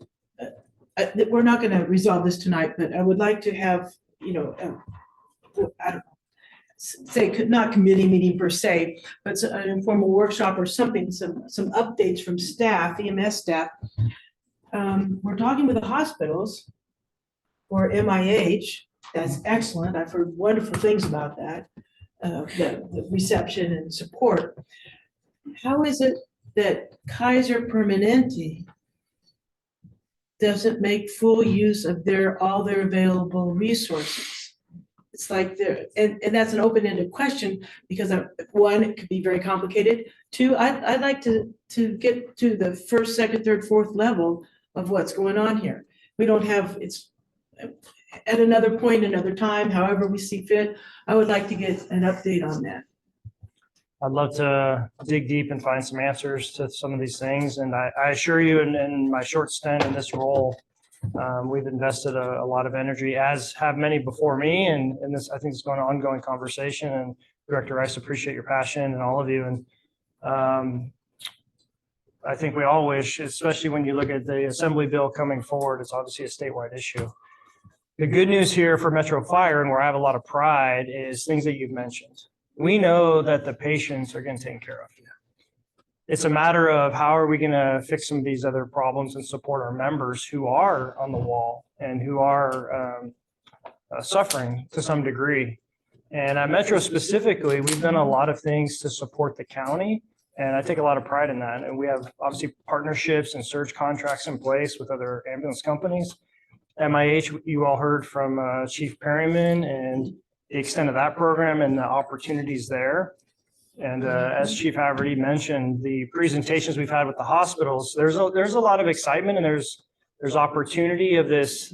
Speaker 9: we're not going to resolve this tonight, but I would like to have, you know, I don't know, say not committee meeting per se, but an informal workshop or something, some updates from staff, EMS staff. We're talking with the hospitals or MIH. That's excellent. I've heard wonderful things about that, the reception and support. How is it that Kaiser Permanente doesn't make full use of all their available resources? It's like and that's an open-ended question because one, it could be very complicated. Two, I'd like to get to the first, second, third, fourth level of what's going on here. We don't have, it's at another point, another time, however we see fit. I would like to get an update on that.
Speaker 11: I'd love to dig deep and find some answers to some of these things. And I assure you, in my short stint in this role, we've invested a lot of energy, as have many before me. And this, I think, is going to ongoing conversation. And Director Rice, appreciate your passion and all of you. And I think we all wish, especially when you look at the Assembly bill coming forward, it's obviously a statewide issue. The good news here for Metro Fire, and where I have a lot of pride, is things that you've mentioned. We know that the patients are getting taken care of. It's a matter of how are we going to fix some of these other problems and support our members who are on the wall and who are suffering to some degree. And at Metro specifically, we've done a lot of things to support the county, and I take a lot of pride in that. And we have obviously partnerships and surge contracts in place with other ambulance companies. MIH, you all heard from Chief Perryman and the extent of that program and the opportunities there. And as Chief Haverty mentioned, the presentations we've had with the hospitals, there's a lot of excitement, and there's opportunity of this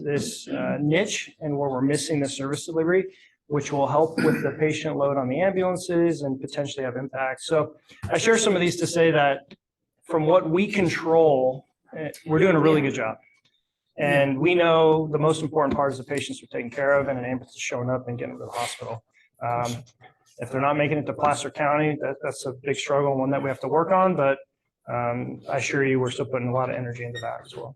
Speaker 11: niche and where we're missing the service delivery, which will help with the patient load on the ambulances and potentially have impact. So I share some of these to say that from what we control, we're doing a really good job. And we know the most important part is the patients are taken care of and an ambulance is showing up and getting to the hospital. If they're not making it to Placer County, that's a big struggle and one that we have to work on, but I assure you, we're still putting a lot of energy into that as well.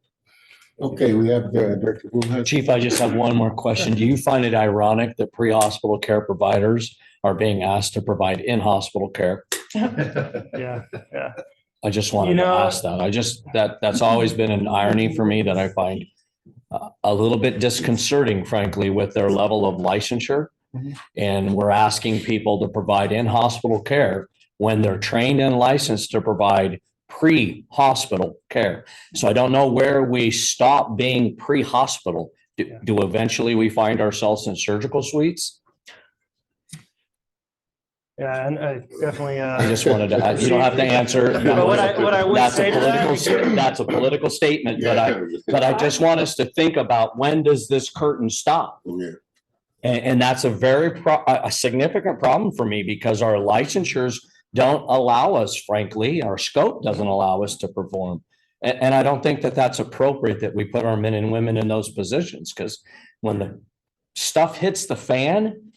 Speaker 1: Okay, we have Director Bullhead.
Speaker 7: Chief, I just have one more question. Do you find it ironic that pre-hospital care providers are being asked to provide in-hospital care?
Speaker 11: Yeah, yeah.
Speaker 7: I just wanted to ask that. That's always been an irony for me that I find a little bit disconcerting, frankly, with their level of licensure. And we're asking people to provide in-hospital care when they're trained and licensed to provide pre-hospital care. So I don't know where we stop being pre-hospital. Do eventually we find ourselves in surgical suites?
Speaker 11: Yeah, and I definitely.
Speaker 7: I just wanted to, you don't have to answer.
Speaker 11: But what I would
Speaker 7: That's
Speaker 11: say
Speaker 7: a
Speaker 11: to
Speaker 7: political, that's a political statement, but I just want us to think about, when does this curtain stop?
Speaker 1: Yeah.
Speaker 7: And that's a significant problem for me, because our licensures don't allow us, frankly, our scope doesn't allow us to perform. And I don't think that that's appropriate that we put our men and women in those positions, because when the stuff hits the fan,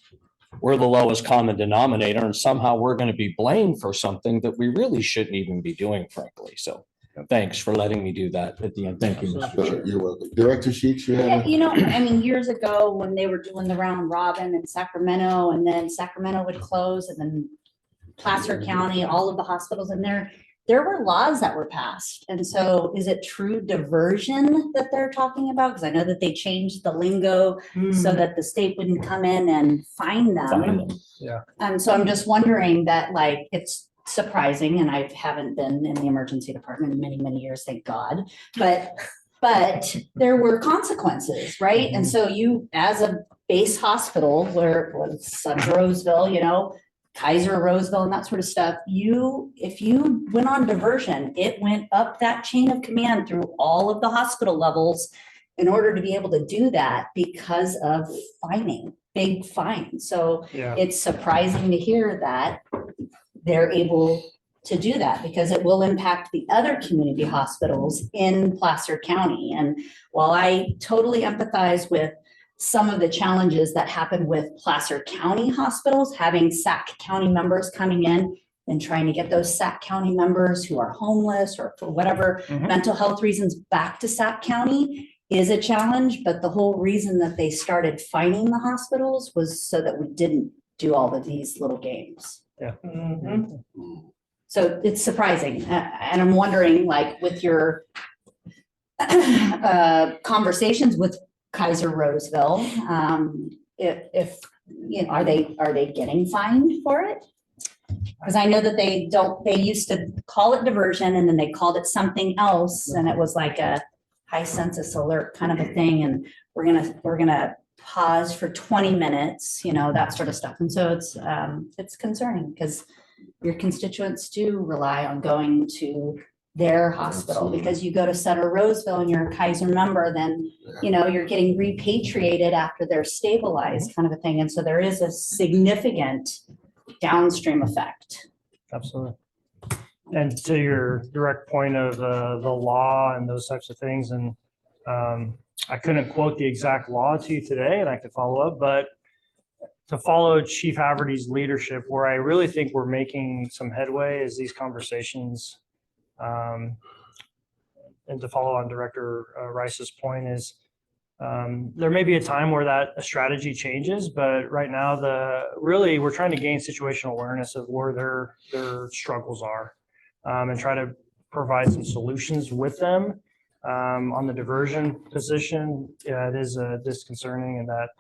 Speaker 7: we're the lowest common denominator, and somehow we're going to be blamed for something that we really shouldn't even be doing, frankly. So thanks for letting me do that at the end. Thank you, Mr. Chair.
Speaker 1: You're welcome. Director Sheets, you have?
Speaker 2: You know, I mean, years ago when they were doing the round robin in Sacramento, and then Sacramento would close, and then Placer County, all of the hospitals in there were laws that were passed. And so is it true diversion that they're talking about? Because I know that they changed the lingo so that the state wouldn't come in and fine them.
Speaker 11: Yeah.
Speaker 2: And so I'm just wondering that, like, it's surprising, and I haven't been in the emergency department in many, many years, thank God. But there were consequences, right? And so you, as a base hospital, where Suns Roseville, you know, Kaiser Roseville and that sort of stuff, if you went on diversion, it went up that chain of command through all of the hospital levels in order to be able to do that, because of fining, big fines. So it's surprising to hear that they're able to do that, because it will impact the other community hospitals in Placer County. And while I totally empathize with some of the challenges that happen with Placer County hospitals, having Sac County members coming in and trying to get those Sac County members who are homeless or for whatever mental health reasons back to Sac County is a challenge. But the whole reason that they started fining the hospitals was so that we didn't do all of these little games.
Speaker 11: Yeah.
Speaker 2: So it's surprising. And I'm wondering, like, with your conversations with Kaiser Roseville, if you know, are they getting fined for it? Because I know that they used to call it diversion, and then they called it something else, and it was like a high census alert kind of a thing, and we're gonna pause for 20 minutes, you know, that sort of stuff. And so it's concerning, because your constituents do rely on going to their hospital. Because you go to Sutter Roseville and you're a Kaiser member, then, you know, you're getting repatriated after they're stabilized, kind of a thing. And so there is a significant downstream effect.
Speaker 11: Absolutely. And to your direct point of the law and those types of things, and I couldn't quote the exact law to you today, and I could follow up, but to follow Chief Haverty's leadership, where I really think we're making some headway is these conversations. And to follow on Director Rice's point is, there may be a time where that strategy changes, but right now really we're trying to gain situational awareness of where their struggles are, and try to provide some solutions with them. On the diversion position, yeah, it is disconcerting in that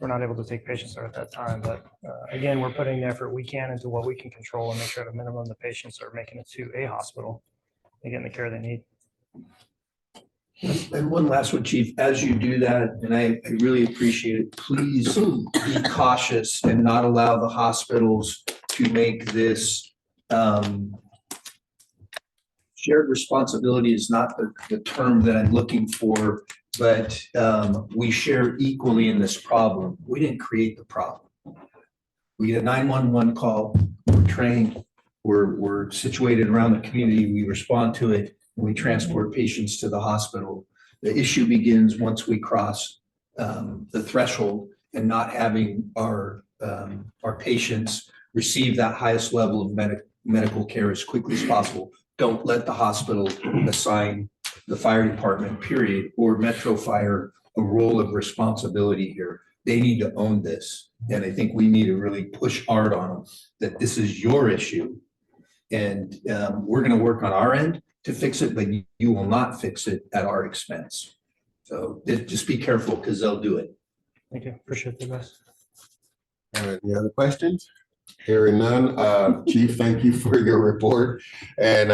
Speaker 11: we're not able to take patients there at that time. But again, we're putting the effort we can into what we can control and make sure at a minimum the patients are making it to a hospital and getting the care they need.
Speaker 5: And one last one, Chief, as you do that, and I really appreciate it, please be cautious and not allow the hospitals to make this shared responsibility is not the term that I'm looking for, but we share equally in this problem. We didn't create the problem. We get a 911 call, we're trained, we're situated around the community, we respond to it, and we transport patients to the hospital. The issue begins once we cross the threshold and not having our patients receive that highest level of medical care as quickly as possible. Don't let the hospital assign the fire department, period, or Metro Fire a role of responsibility here. They need to own this. And I think we need to really push hard on them that this is your issue. And we're going to work on our end to fix it, but you will not fix it at our expense. So just be careful because they'll do it.
Speaker 11: Thank you. Appreciate the best.
Speaker 1: Any other questions? Hearing none, Chief, thank you for your report. And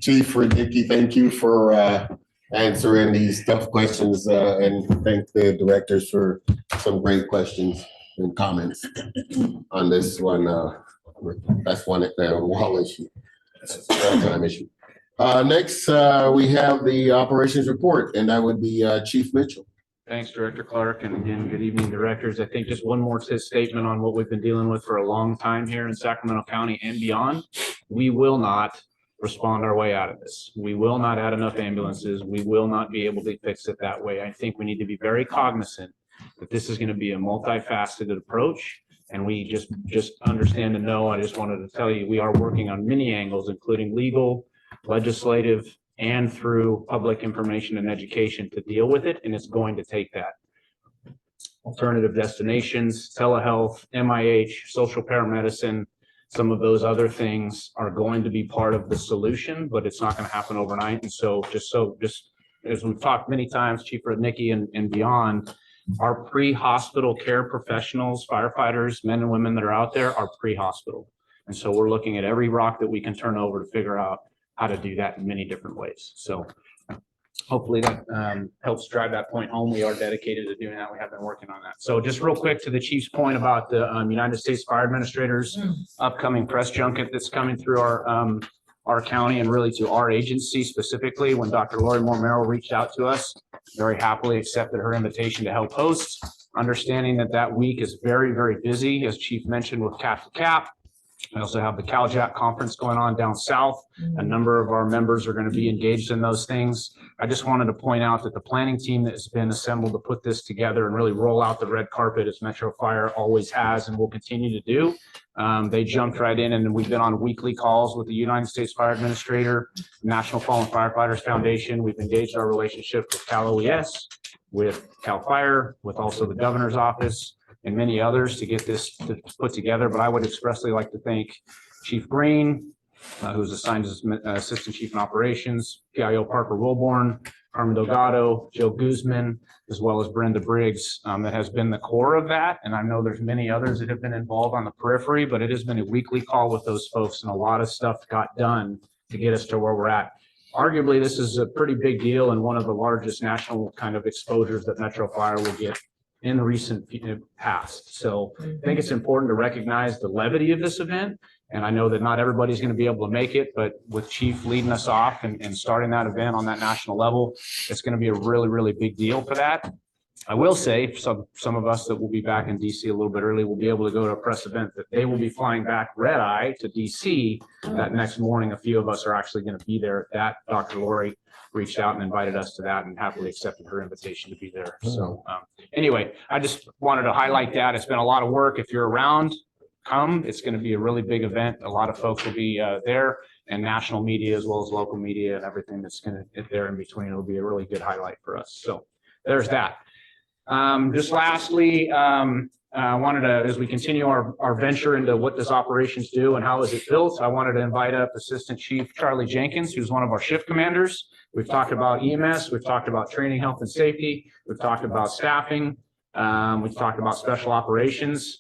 Speaker 1: Chief Radnicki, thank you for answering these tough questions, and thank the directors for some great questions and comments on this one. That's one wall issue. That's a time issue. Next, we have the operations report, and that would be Chief Mitchell.
Speaker 3: Thanks, Director Clark, and again, good evening, directors. I think just one more statement on what we've been dealing with for a long time here in Sacramento County and beyond. We will not respond our way out of this. We will not add enough ambulances. We will not be able to fix it that way. I think we need to be very cognizant that this is going to be a multifaceted approach, and we just understand and know. I just wanted to tell you, we are working on many angles, including legal, legislative, and through public information and education to deal with it, and it's going to take that. Alternative destinations, telehealth, MIH, social paramedicine, some of those other things are going to be part of the solution, but it's not going to happen overnight. And so just as we've talked many times, Chief Radnicki and beyond, our pre-hospital care professionals, firefighters, men and women that are out there are pre-hospital. And so we're looking at every rock that we can turn over to figure out how to do that in many different ways. So hopefully that helps drive that point home. We are dedicated to doing that. We have been working on that. So just real quick to the Chief's point about the United States Fire Administrators upcoming press junket that's coming through our county and really to our agency specifically. When Dr. Lori Moore Merrill reached out to us, very happily accepted her invitation to help host, understanding that week is very, very busy, as Chief mentioned, with Cap to Cap. I also have the CalJack conference going on down south. A number of our members are going to be engaged in those things. I just wanted to point out that the planning team that has been assembled to put this together and really roll out the red carpet, as Metro Fire always has and will continue to do. They jumped right in, and we've been on weekly calls with the United States Fire Administrator, National Fallen Firefighters Foundation. We've engaged our relationship with Cal OES, with Cal Fire, with also the governor's office, and many others to get this put together. But I would expressly like to thank Chief Green, who's assigned as Assistant Chief in Operations, PIO Parker Wilborn, Carmen Delgado, Joe Guzman, as well as Brenda Briggs, that has been the core of that. And I know there's many others that have been involved on the periphery, but it has been a weekly call with those folks, and a lot of stuff got done to get us to where we're at. Arguably, this is a pretty big deal and one of the largest national kind of exposures that Metro Fire will get in the recent past. So I think it's important to recognize the levity of this event. And I know that not everybody's going to be able to make it, but with Chief leading us off and starting that event on that national level, it's going to be a really, really big deal for that. I will say some of us that will be back in DC a little bit early will be able to go to a press event that they will be flying back red eye to DC that next morning. A few of us are actually going to be there. That Dr. Lori reached out and invited us to that and happily accepted her invitation to be there. So anyway, I just wanted to highlight that. It's been a lot of work. If you're around, come. It's going to be a really big event. A lot of folks will be there, and national media as well as local media and everything that's going to get there in between. It'll be a really good highlight for us. So there's that. Just lastly, I wanted to, as we continue our venture into what does operations do and how is it built, I wanted to invite up Assistant Chief Charlie Jenkins, who's one of our shift commanders. We've talked about EMS, we've talked about training, health and safety, we've talked about staffing, we've talked about special operations.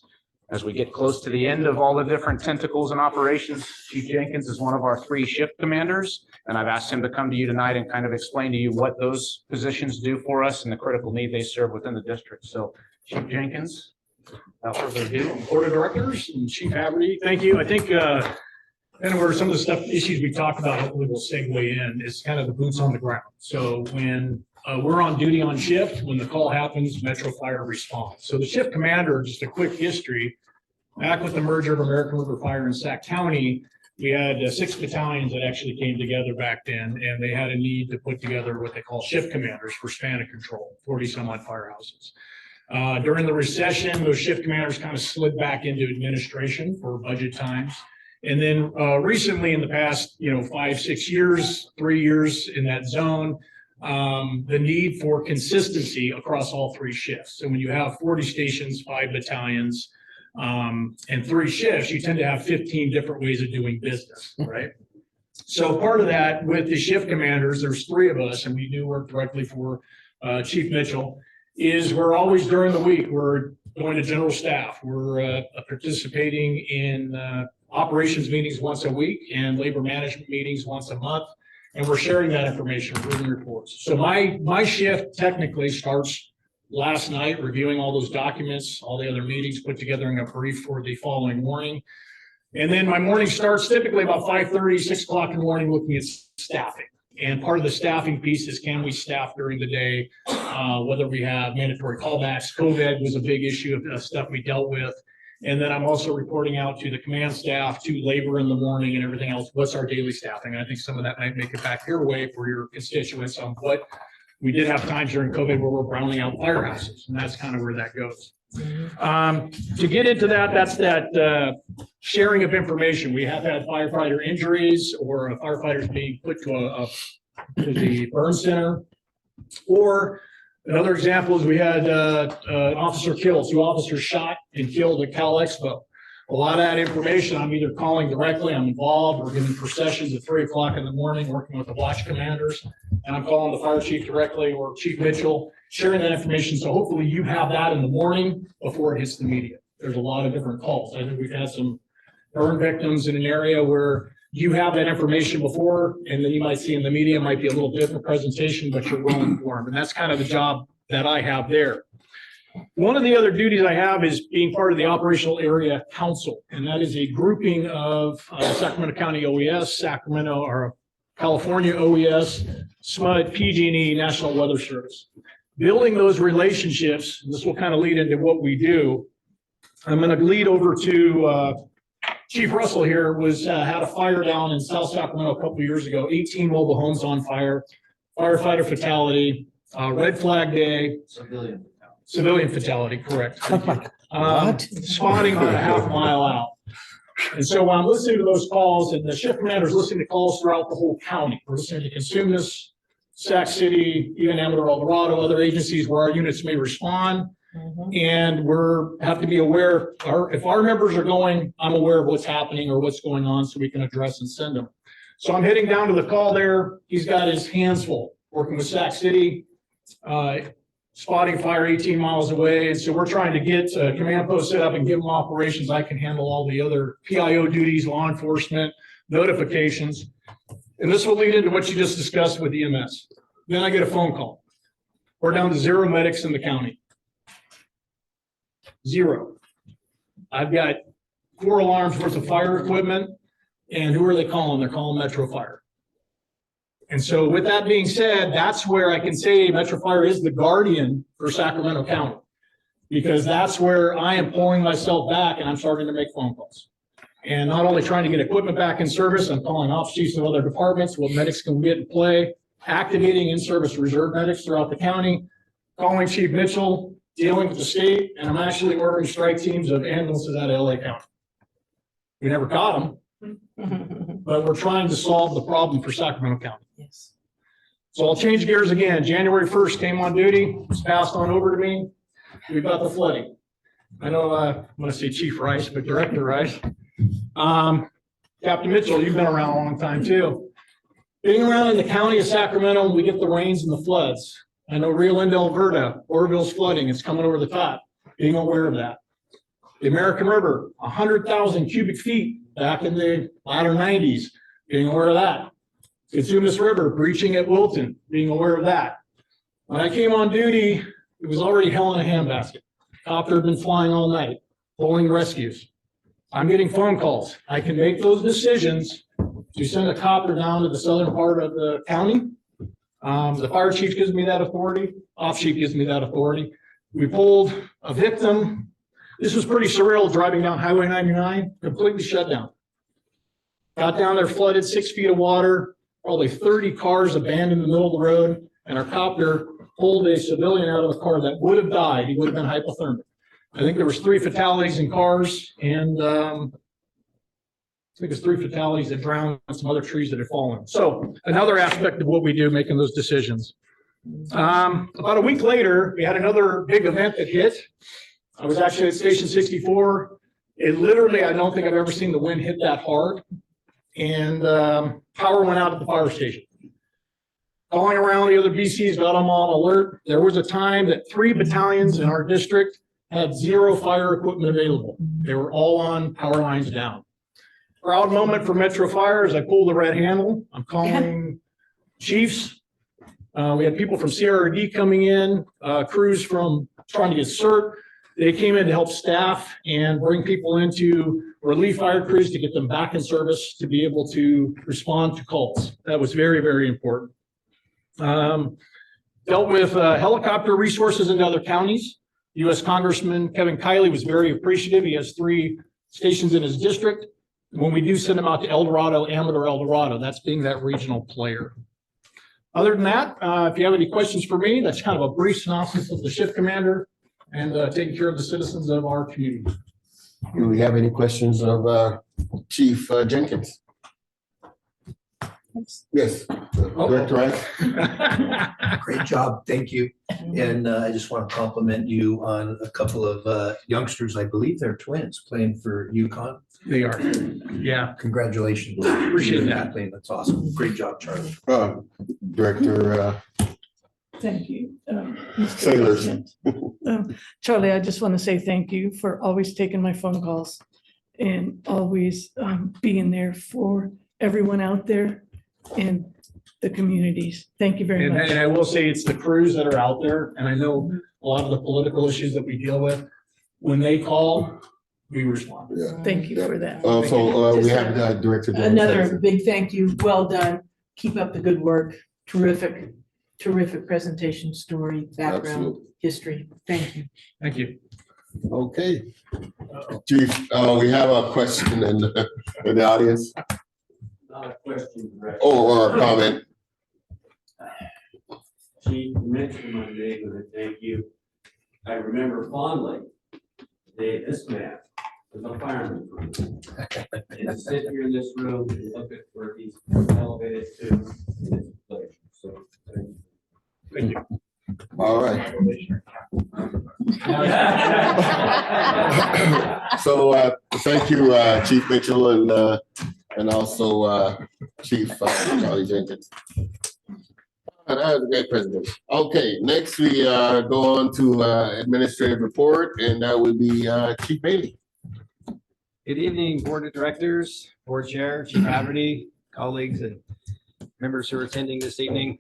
Speaker 3: As we get close to the end of all the different tentacles and operations, Chief Jenkins is one of our 3 shift commanders, and I've asked him to come to you tonight and kind of explain to you what those positions do for us and the critical need they serve within the district. So Chief Jenkins, without further ado.
Speaker 13: Board of Directors and Chief Haverty, thank you. I think and where some of the issues we talked about, hopefully we'll segue in, is kind of the boots on the ground. So when we're on duty on shift, when the call happens, Metro Fire responds. So the shift commander, just a quick history, back with the merger of American River Fire and Sac County, we had 6 battalions that actually came together back then, and they had a need to put together what they call shift commanders for span of control, 40 some odd firehouses. During the recession, those shift commanders kind of slid back into administration for budget times. And then recently in the past, 5, 6 years, 3 years in that zone, the need for consistency across all 3 shifts. So when you have 40 stations, 5 battalions, and 3 shifts, you tend to have 15 different ways of doing business, right? So part of that with the shift commanders, there's 3 of us, and we do work directly for Chief Mitchell, is we're always during the week, we're going to general staff. We're participating in operations meetings once a week and labor management meetings once a month. And we're sharing that information, written reports. So my shift technically starts last night, reviewing all those documents, all the other meetings, put together in a brief for the following morning. And then my morning starts typically about 5:30, 6 o'clock in the morning, looking at staffing. And part of the staffing piece is, can we staff during the day? Whether we have mandatory callbacks. COVID was a big issue of stuff we dealt with. And then I'm also reporting out to the command staff, to labor in the morning and everything else. What's our daily staffing? And I think some of that might make it back your way for your constituents on what we did have times during COVID where we're browning out firehouses, and that's kind of where that goes. To get into that, that's that sharing of information. We have had firefighter injuries or firefighters being put to the burn center. Or another example is we had an officer killed, 2 officers shot and killed at Cal Expo. A lot of that information, I'm either calling directly, I'm involved, we're giving processions at 3 o'clock in the morning, working with the watch commanders, and I'm calling the fire chief directly or Chief Mitchell, sharing that information. So hopefully you have that in the morning before it hits the media. There's a lot of different calls. I think we've had some burn victims in an area where you have that information before, and then you might see in the media might be a little different presentation, but you're well informed. And that's kind of the job that I have there. One of the other duties I have is being part of the Operational Area Council, and that is a grouping of Sacramento County OES, Sacramento or California OES, SMUD, PG&E, National Weather Service. Building those relationships, this will kind of lead into what we do. I'm going to lead over to Chief Russell here had a fire down in South Sacramento a couple of years ago, 18 mobile homes on fire, firefighter fatality, red flag day. Civilian fatality, correct. Spawning about a half mile out. And so I'm listening to those calls, and the shift commander's listening to calls throughout the whole county. We're listening to Consumnes, Sac City, even Amador, El Dorado, other agencies where our units may respond. And have to be aware, if our members are going, I'm aware of what's happening or what's going on so we can address and send them. So I'm heading down to the call there. He's got his hands full, working with Sac City, spotting fire 18 miles away. And so we're trying to get a command post set up and give them operations. I can handle all the other PIO duties, law enforcement, notifications. And this will lead into what you just discussed with EMS. Then I get a phone call. We're down to 0 medics in the county. 0. I've got 4 alarms worth of fire equipment. And who are they calling? They're calling Metro Fire. And so with that being said, that's where I can say Metro Fire is the guardian for Sacramento County, because that's where I am pulling myself back and I'm starting to make phone calls. And not only trying to get equipment back in service, I'm calling ops chiefs of other departments, what medics can get in play, activating in-service reserve medics throughout the county, calling Chief Mitchell, dealing with the state, and I'm actually ordering strike teams of ambulances out of LA County. We never caught them, but we're trying to solve the problem for Sacramento County.
Speaker 9: Yes.
Speaker 13: So I'll change gears again. January 1st came on duty, was passed on over to me. We've got the flooding. I know, I'm going to say Chief Rice, but Director Rice. Captain Mitchell, you've been around a long time too. Being around in the county of Sacramento, we get the rains and the floods. I know Rio Linda, Alberta, Oroville's flooding, it's coming over the top. Being aware of that. The American River, 100,000 cubic feet back in the latter 90s. Being aware of that. Consumnes River breaching at Wilton, being aware of that. When I came on duty, it was already hell in a handbasket. Copter had been flying all night, pulling rescues. I'm getting phone calls. I can make those decisions to send a copter down to the southern part of the county. The fire chief gives me that authority. Ops chief gives me that authority. We pulled a victim. This was pretty surreal, driving down Highway 99, completely shut down. got down there flooded, 6 feet of water, probably 30 cars abandoned in the middle of the road, and our copter pulled a civilian out of the car that would have died. He would have been hypothermic. I think there was 3 fatalities in cars, and I think it was 3 fatalities that drowned and some other trees that had fallen. So another aspect of what we do, making those decisions. About a week later, we had another big event that hit. I was actually at Station 64. It literally, I don't think I've ever seen the wind hit that hard. And power went out at the fire station. Calling around the other BCs, got them on alert. There was a time that 3 battalions in our district had 0 fire equipment available. They were all on power lines down. Proud moment for Metro Fire as I pull the red handle. I'm calling chiefs. We had people from CRD coming in, crews from trying to get CERT. They came in to help staff and bring people into relief fire crews to get them back in service to be able to respond to calls. That was very, very important. Dealt with helicopter resources into other counties. U.S. Congressman Kevin Kiley was very appreciative. He has 3 stations in his district. When we do send them out to El Dorado, Amador, El Dorado, that's being that regional player. Other than that, if you have any questions for me, that's kind of a brief synopsis of the shift commander and taking care of the citizens of our community.
Speaker 1: Do we have any questions of Chief Jenkins? Yes, Director Rice.
Speaker 5: Great job, thank you. And I just want to compliment you on a couple of youngsters, I believe they're twins, playing for UConn.
Speaker 13: They are, yeah.
Speaker 5: Congratulations.
Speaker 13: Appreciate that.
Speaker 5: That's awesome. Great job, Charlie.
Speaker 1: Director
Speaker 12: Thank you. Mr.
Speaker 1: Sailors.
Speaker 12: President. Charlie, I just want to say thank you for always taking my phone calls and always being there for everyone out there in the communities. Thank you very much.
Speaker 13: And I will say it's the crews that are out there, and I know a lot of the political issues that we deal with, when they call, we respond.
Speaker 1: Yeah.
Speaker 12: Thank you for that.
Speaker 1: So we have Director Jones.
Speaker 9: Another big thank you. Well done. Keep up the good work. Terrific, terrific presentation, story, background,
Speaker 1: Absolutely.
Speaker 9: history. Thank you.
Speaker 13: Thank you.
Speaker 1: Okay. Chief, we have a question in the audience.
Speaker 6: Not a question, Brett.
Speaker 1: Or a comment.
Speaker 6: Chief, you mentioned my neighborhood, thank you. I remember fondly the day this man was a fireman. And sit here in this room and look at where he's elevated to in this place. So, thank you.
Speaker 1: All right. So thank you, Chief Mitchell, and also Chief Charlie Jenkins. That was a great presentation. Okay, next we go on to administrative report, and that would be Chief Bailey.
Speaker 14: Good evening, Board of Directors, Board Chair, Chief Haverty, colleagues, and members who are attending this evening.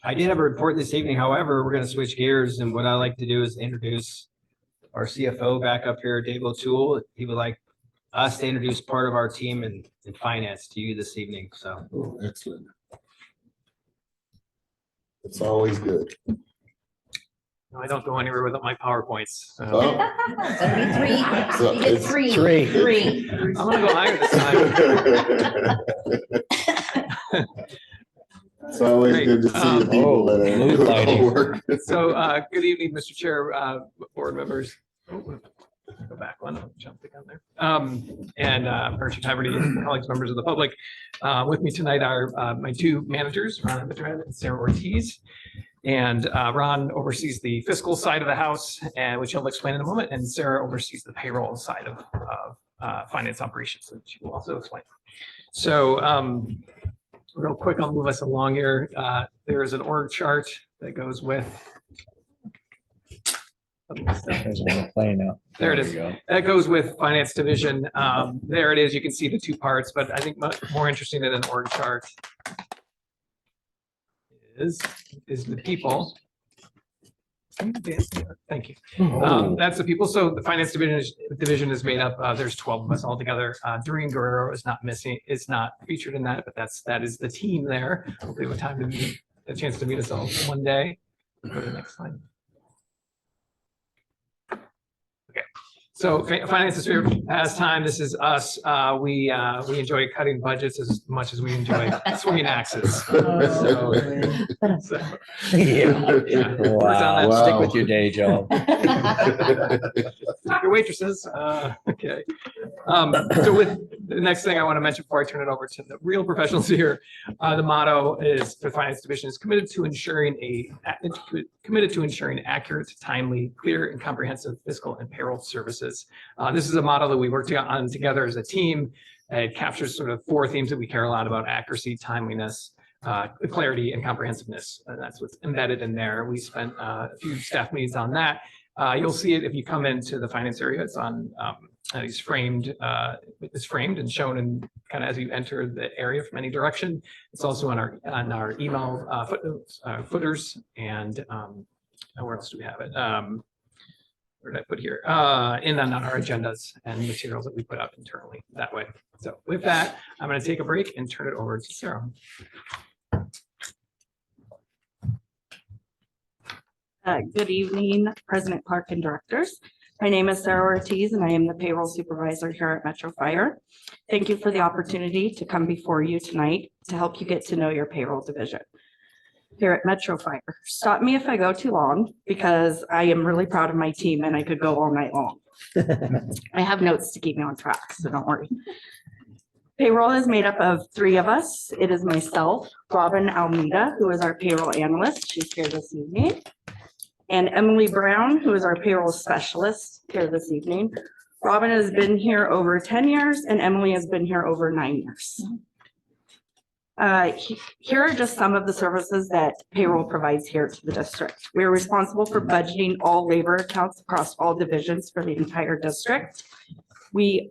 Speaker 14: I did have a report this evening. However, we're going to switch gears, and what I like to do is introduce our CFO back up here, Dave O'Toole. He would like us to introduce part of our team in finance to you this evening. So,
Speaker 1: Oh, excellent. It's always good.
Speaker 8: No, I don't go anywhere without my PowerPoints. So
Speaker 1: Oh.
Speaker 2: So it'd be 3.
Speaker 1: So
Speaker 2: You get
Speaker 1: it's
Speaker 2: 3.
Speaker 7: three.
Speaker 2: 3.
Speaker 8: I'm gonna go higher this time.
Speaker 1: It's always
Speaker 8: Great.
Speaker 1: good to see the people that are
Speaker 7: Mood
Speaker 1: doing
Speaker 7: lighting.
Speaker 1: all work.
Speaker 8: So, good evening, Mr. Chair, board members. Oh, go back one, I'll jump the gun there. And our Chief Haverty, colleagues, members of the public. With me tonight are my 2 managers, Ron Madrid and Sarah Ortiz. And Ron oversees the fiscal side of the house, which he'll explain in a moment, and Sarah oversees the payroll side of finance operations, which she will also explain. So real quick, I'll move us along here. There is an org chart that goes with.
Speaker 7: There's one playing out.
Speaker 8: There it is.
Speaker 7: we go.
Speaker 8: That goes with finance division. There it is. You can see the 2 parts, but I think much more interesting than an org chart is the people. Thank you. That's the people. So the finance division is made up. There's 12 of us all together. Doreen Guerrero is not missing. Is not featured in that, but that is the team there. Hopefully, we have time to meet, a chance to meet us all one day. Go to the next slide. Okay. So So finance is favorite pastime. This is us. We enjoy cutting budgets as much as we enjoy swinging axes. So-
Speaker 7: Yeah. Wow.
Speaker 8: that.
Speaker 7: Stick with your day job.
Speaker 8: Your waitresses. Okay. So with the next thing I want to mention before I turn it over to the real professionals here, the motto is the finance division is committed to ensuring accurate, timely, clear, and comprehensive fiscal and payroll services. This is a model that we worked on together as a team. It captures sort of 4 themes that we care a lot about: accuracy, timeliness, clarity, and comprehensiveness. And that's what's embedded in there. We spent a few staff meetings on that. You'll see it if you come into the finance area. It's on, it's framed and shown in kind of as you enter the area from any direction. It's also on our email footers, and where else do we have it? Where did I put here? And on our agendas and materials that we put up internally that way. So with that, I'm going to take a break and turn it over to Sarah.
Speaker 15: Good evening, President Clark and directors. My name is Sarah Ortiz and I am the payroll supervisor here at Metro Fire. Thank you for the opportunity to come before you tonight to help you get to know your payroll division here at Metro Fire. Stop me if I go too long because I am really proud of my team and I could go all night long. I have notes to keep me on track, so don't worry. Payroll is made up of 3 of us. It is myself, Robin Almeida, who is our payroll analyst. She's here this evening. And Emily Brown, who is our payroll specialist here this evening. Robin has been here over 10 years and Emily has been here over 9 years. Here are just some of the services that payroll provides here to the district. We are responsible for budgeting all labor accounts across all divisions for the entire district. We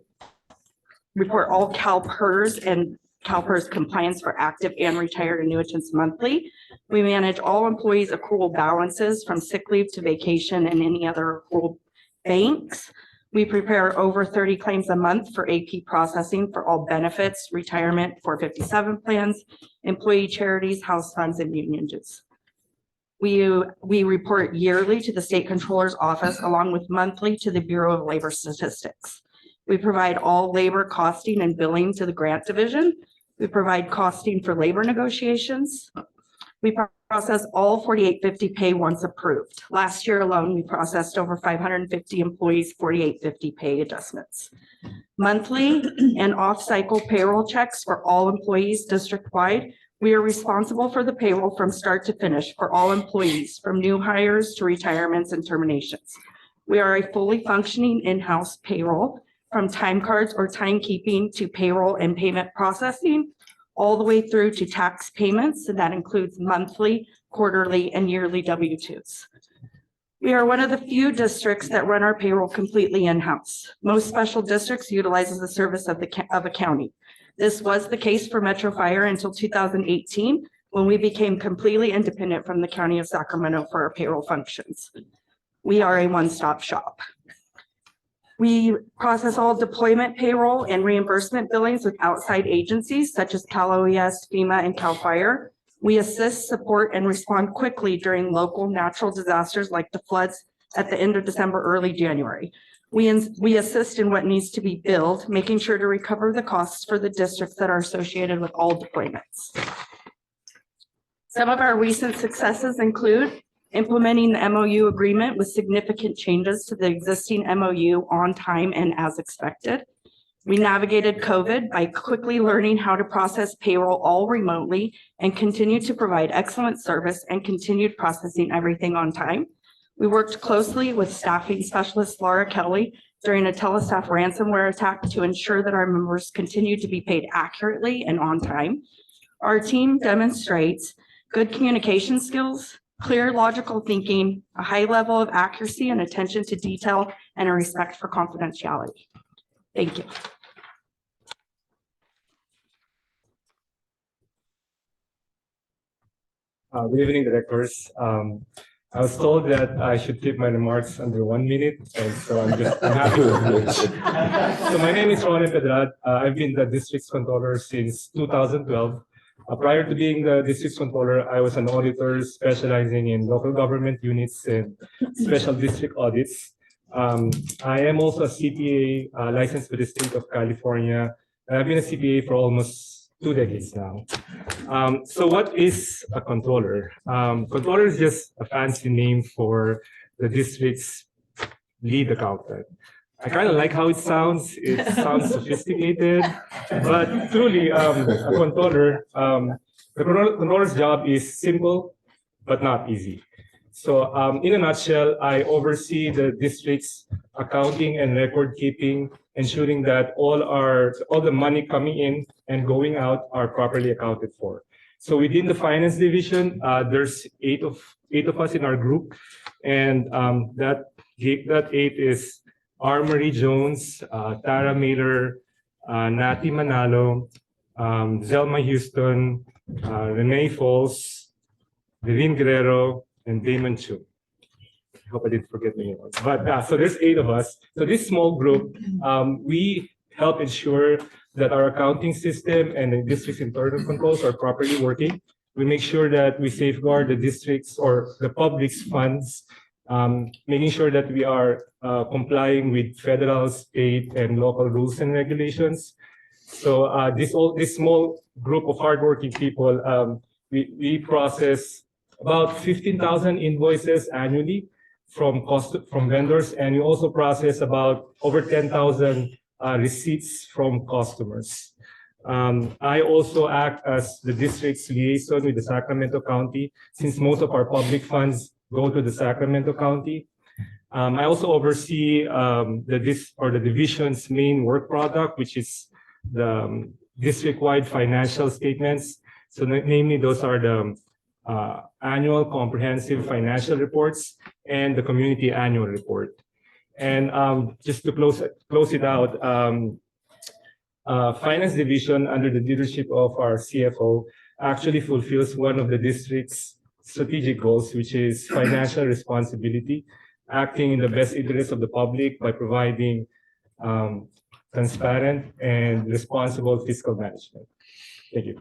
Speaker 15: report all CalPERS and CalPERS compliance for active and retired annuitants monthly. We manage all employees' accrual balances from sick leave to vacation and any other accrual banks. We prepare over 30 claims a month for AP processing for all benefits, retirement, 457 plans, employee charities, house funds, and union dues. We report yearly to the State Controller's Office along with monthly to the Bureau of Labor Statistics. We provide all labor costing and billing to the grant division. We provide costing for labor negotiations. We process all 4850 pay once approved. Last year alone, we processed over 550 employees 4850 pay adjustments. Monthly and off-cycle payroll checks for all employees district-wide. We are responsible for the payroll from start to finish for all employees, from new hires to retirements and terminations. We are a fully functioning in-house payroll, from time cards or timekeeping to payroll and payment processing, all the way through to tax payments, and that includes monthly, quarterly, and yearly W-2s. We are one of the few districts that run our payroll completely in-house. Most special districts utilizes the service of a county. This was the case for Metro Fire until 2018, when we became completely independent from the County of Sacramento for our payroll functions. We are a one-stop shop. We process all deployment payroll and reimbursement billings with outside agencies such as Cal OES, FEMA, and Cal Fire. We assist, support, and respond quickly during local natural disasters like the floods at the end of December, early January. We assist in what needs to be billed, making sure to recover the costs for the districts that are associated with all deployments. Some of our recent successes include implementing the MOU agreement with significant changes to the existing MOU on time and as expected. We navigated COVID by quickly learning how to process payroll all remotely and continue to provide excellent service and continued processing everything on time. We worked closely with staffing specialist Laura Kelly during a Telestaff ransomware attack to ensure that our members continue to be paid accurately and on time. Our team demonstrates good communication skills, clear logical thinking, a high level of accuracy and attention to detail, and a respect for confidentiality. Thank you.
Speaker 16: Good evening, directors. I was told that I should keep my remarks under 1 minute, and so I'm happy to. So my name is Ronnie Pedrad. I've been the district controller since 2012. Prior to being the district controller, I was an auditor specializing in local government units and special district audits. I am also a CPA licensed with the state of California. I've been a CPA for almost 2 decades now. So what is a controller? Controller is just a fancy name for the district's lead accountant. I kind of like how it sounds. It sounds sophisticated, but truly, a controller, the controller's job is simple, but not easy. So in a nutshell, I oversee the district's accounting and record keeping, ensuring that all the money coming in and going out are properly accounted for. So within the finance division, there's eight of us in our group, and that 8 is R. Marie Jones, Tara Miller, Nati Manalo, Zelma Houston, Renee Falls, Vivian Guerrero, and Damon Chu. I hope I didn't forget anyone. But so there's 8 of us. So this small group, we help ensure that our accounting system and the district's internal controls are properly working. We make sure that we safeguard the district's or the public's funds, making sure that we are complying with federal, state, and local rules and regulations. So this small group of hardworking people, we process about 15,000 invoices annually from vendors, and we also process about over 10,000 receipts from customers. I also act as the district's liaison with the Sacramento County, since most of our public funds go to the Sacramento County. I also oversee the division's main work product, which is the district-wide financial statements. So namely, those are the annual comprehensive financial reports and the community annual report. And just to close it out, finance division under the leadership of our CFO actually fulfills one of the district's strategic goals, which is financial responsibility, acting in the best interest of the public by providing transparent and responsible fiscal management. Thank you.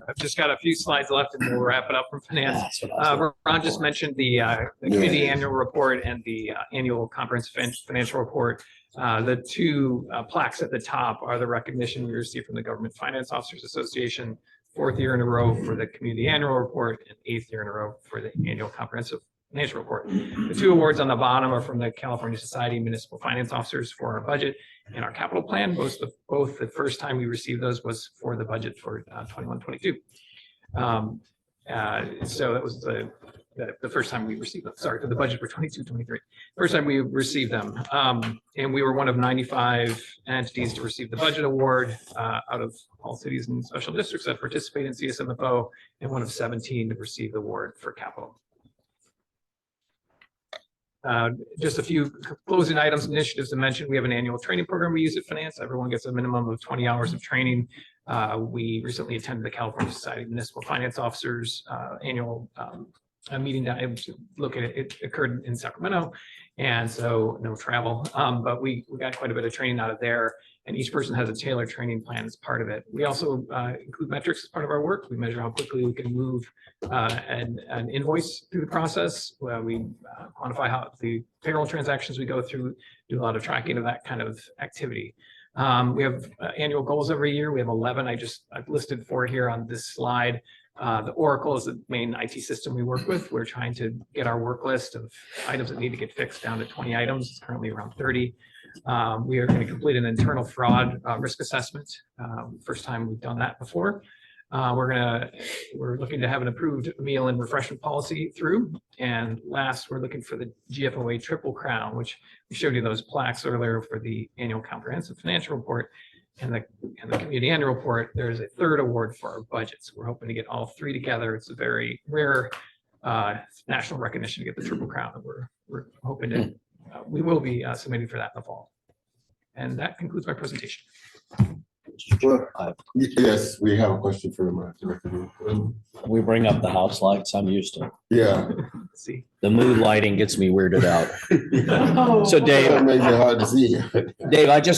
Speaker 8: I've just got a few slides left and we'll wrap it up from finance. Ron just mentioned the community annual report and the annual comprehensive financial report. The 2 plaques at the top are the recognition we received from the Government Finance Officers Association, 4th year in a row for the community annual report and 8th year in a row for the annual comprehensive financial report. The 2 awards on the bottom are from the California Society of Municipal Finance Officers for our budget and our capital plan. Both the first time we received those was for the budget for 21-22. So that was the first time we received them. Sorry, for the budget for 22-23. First time we received them. And we were one of 95 entities to receive the budget award out of all cities and special districts that participate in CSMFO, and one of 17 to receive the award for capital. Just a few closing items, initiatives to mention. We have an annual training program we use at Finance. Everyone gets a minimum of 20 hours of training. We recently attended the California Society of Municipal Finance Officers annual meeting that it occurred in Sacramento, and so no travel. But we got quite a bit of training out of there, and each person has a tailored training plan as part of it. We also include metrics as part of our work. We measure how quickly we can move an invoice through the process. We quantify how the payroll transactions we go through, do a lot of tracking of that kind of activity. We have annual goals every year. We have 11. I've listed 4 here on this slide. The Oracle is the main IT system we work with. We're trying to get our work list of items that need to get fixed down to 20 items. It's currently around 30. We are going to complete an internal fraud risk assessment. First time we've done that before. We're looking to have an approved meal and refreshment policy through. And last, we're looking for the GFOA Triple Crown, which we showed you those plaques earlier for the annual comprehensive financial report. And the community annual report, there's a 3rd award for our budget. So we're hoping to get all 3 together. It's a very rare national recognition to get the Triple Crown. And we're hoping to, we will be submitting for that in the fall. And that concludes my presentation.
Speaker 1: Yes, we have a question for Director.
Speaker 7: We bring up the house lights. I'm used to.
Speaker 1: Yeah.
Speaker 8: Let's see.
Speaker 7: The mood lighting gets me weirded out. So Dave,
Speaker 1: That makes it hard to see.
Speaker 7: Dave,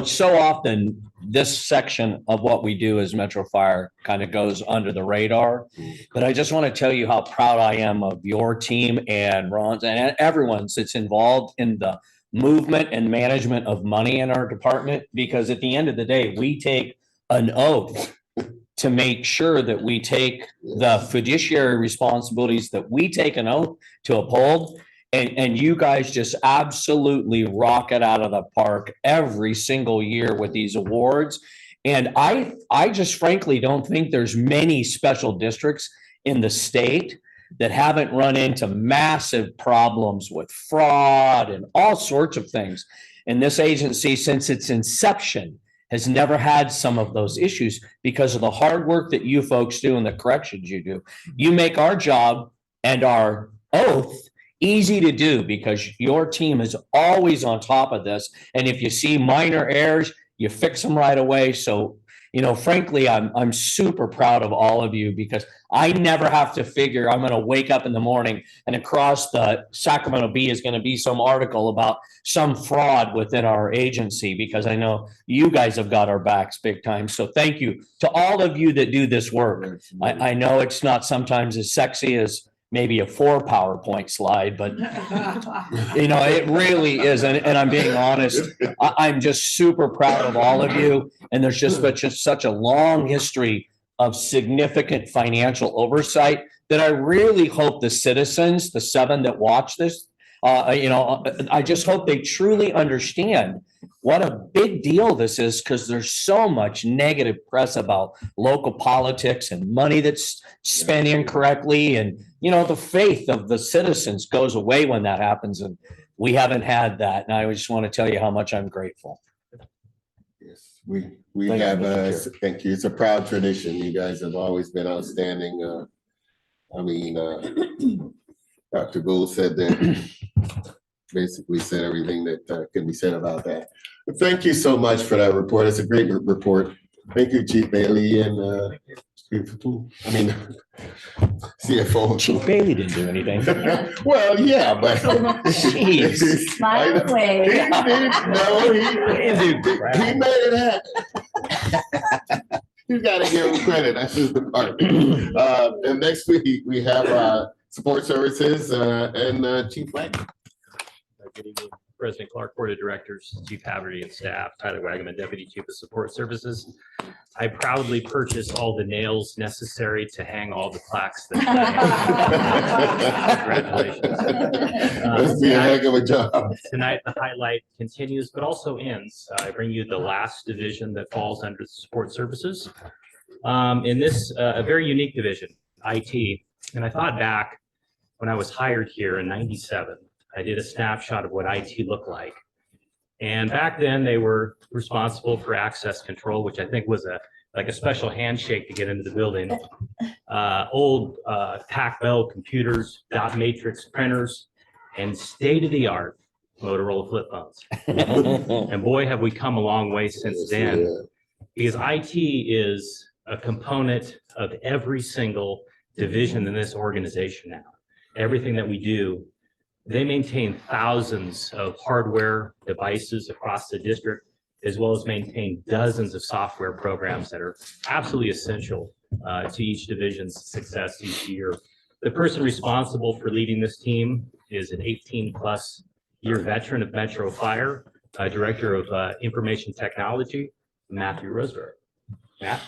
Speaker 7: so often this section of what we do as Metro Fire kind of goes under the radar. But I just want to tell you how proud I am of your team and Ron's and everyone's that's involved in the movement and management of money in our department, because at the end of the day, we take an oath to make sure that we take the fiduciary responsibilities that we take an oath to uphold. And you guys just absolutely rock it out of the park every single year with these awards. And I just frankly don't think there's many special districts in the state that haven't run into massive problems with fraud and all sorts of things. And this agency, since its inception, has never had some of those issues because of the hard work that you folks do and the corrections you do. You make our job and our oath easy to do because your team is always on top of this. And if you see minor errors, you fix them right away. So, you know, frankly, I'm super proud of all of you because I never have to figure I'm going to wake up in the morning and across the Sacramento Bee is going to be some article about some fraud within our agency, because I know you guys have got our backs big time. So thank you to all of you that do this work. I know it's not sometimes as sexy as maybe a 4 PowerPoint slide, but you know, it really is. And I'm being honest, I'm just super proud of all of you. And there's just such a long history of significant financial oversight that I really hope the citizens, the 7 that watch this, you know, I just hope they truly understand what a big deal this is, because there's so much negative press about local politics and money that's spent incorrectly. And, you know, the faith of the citizens goes away when that happens. And we haven't had that. And I just want to tell you how much I'm grateful.
Speaker 1: Yes, we have, thank you. It's a proud tradition. You guys have always been outstanding. I mean, Dr. Gould said that, basically said everything that can be said about that. But thank you so much for that report. It's a great report. Thank you, Chief Bailey and CFO.
Speaker 7: Chief Bailey didn't do anything.
Speaker 1: Well, yeah, but
Speaker 7: Jeez.
Speaker 2: Smile away.
Speaker 1: He made it happen. You gotta give him credit. That's his department. And next week we have support services and Chief Wagner.
Speaker 17: Good evening, President Clark, Board of Directors, Chief Haverty and staff, Tyler Wagaman, Deputy Chief of Support Services. I proudly purchased all the nails necessary to hang all the plaques. Congratulations.
Speaker 1: Must be a heck of a job.
Speaker 17: Tonight, the highlight continues, but also ends. I bring you the last division that falls under support services. In this, a very unique division, IT. And I thought back when I was hired here in '97. I did a snapshot of what IT looked like. And back then they were responsible for access control, which I think was like a special handshake to get into the building. Old Pac Bell computers, dot matrix printers, and state-of-the-art Motorola flip phones. And boy, have we come a long way since then, because IT is a component of every single division in this organization now. Everything that we do, they maintain thousands of hardware devices across the district, as well as maintain dozens of software programs that are absolutely essential to each division's success each year. The person responsible for leading this team is an 18+ year veteran of Metro Fire, Director of Information Technology, Matthew Roseberry. Matt?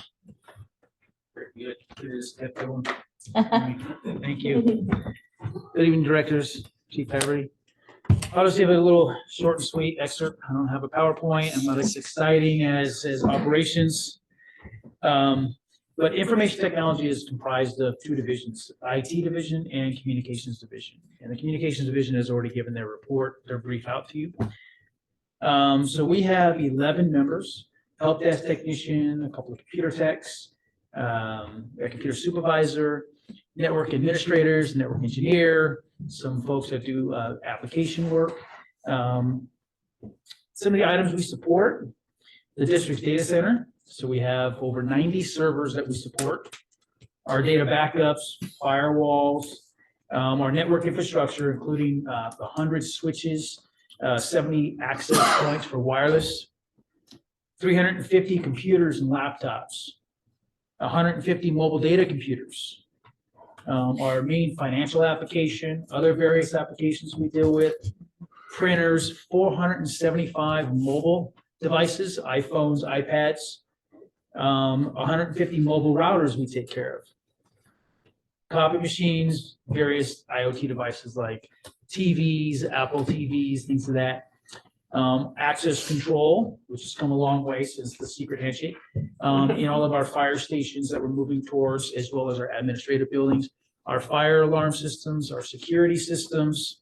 Speaker 3: Very good. Thank you. Good evening, directors, Chief Haverty. I'll just give it a little short and sweet excerpt. I don't have a PowerPoint. I'm not as exciting as operations. But information technology is comprised of 2 divisions, IT division and communications division. And the communications division has already given their report, their brief out to you. So we have 11 members, help desk technician, a couple of computer techs, a computer supervisor, network administrators, network engineer, some folks that do application work. Some of the items we support, the district's data center. So we have over 90 servers that we support. Our data backups, firewalls, our network infrastructure, including 100 switches, 70 access points for wireless,
Speaker 13: 350 computers and laptops, 150 mobile data computers. Our main financial application, other various applications we deal with, printers, 475 mobile devices, iPhones, iPads, 150 mobile routers we take care of. Copy machines, various IoT devices like TVs, Apple TVs, things of that. Access control, which has come a long way since the secret handshake, in all of our fire stations that we're moving towards, as well as our administrative buildings, our fire alarm systems, our security systems.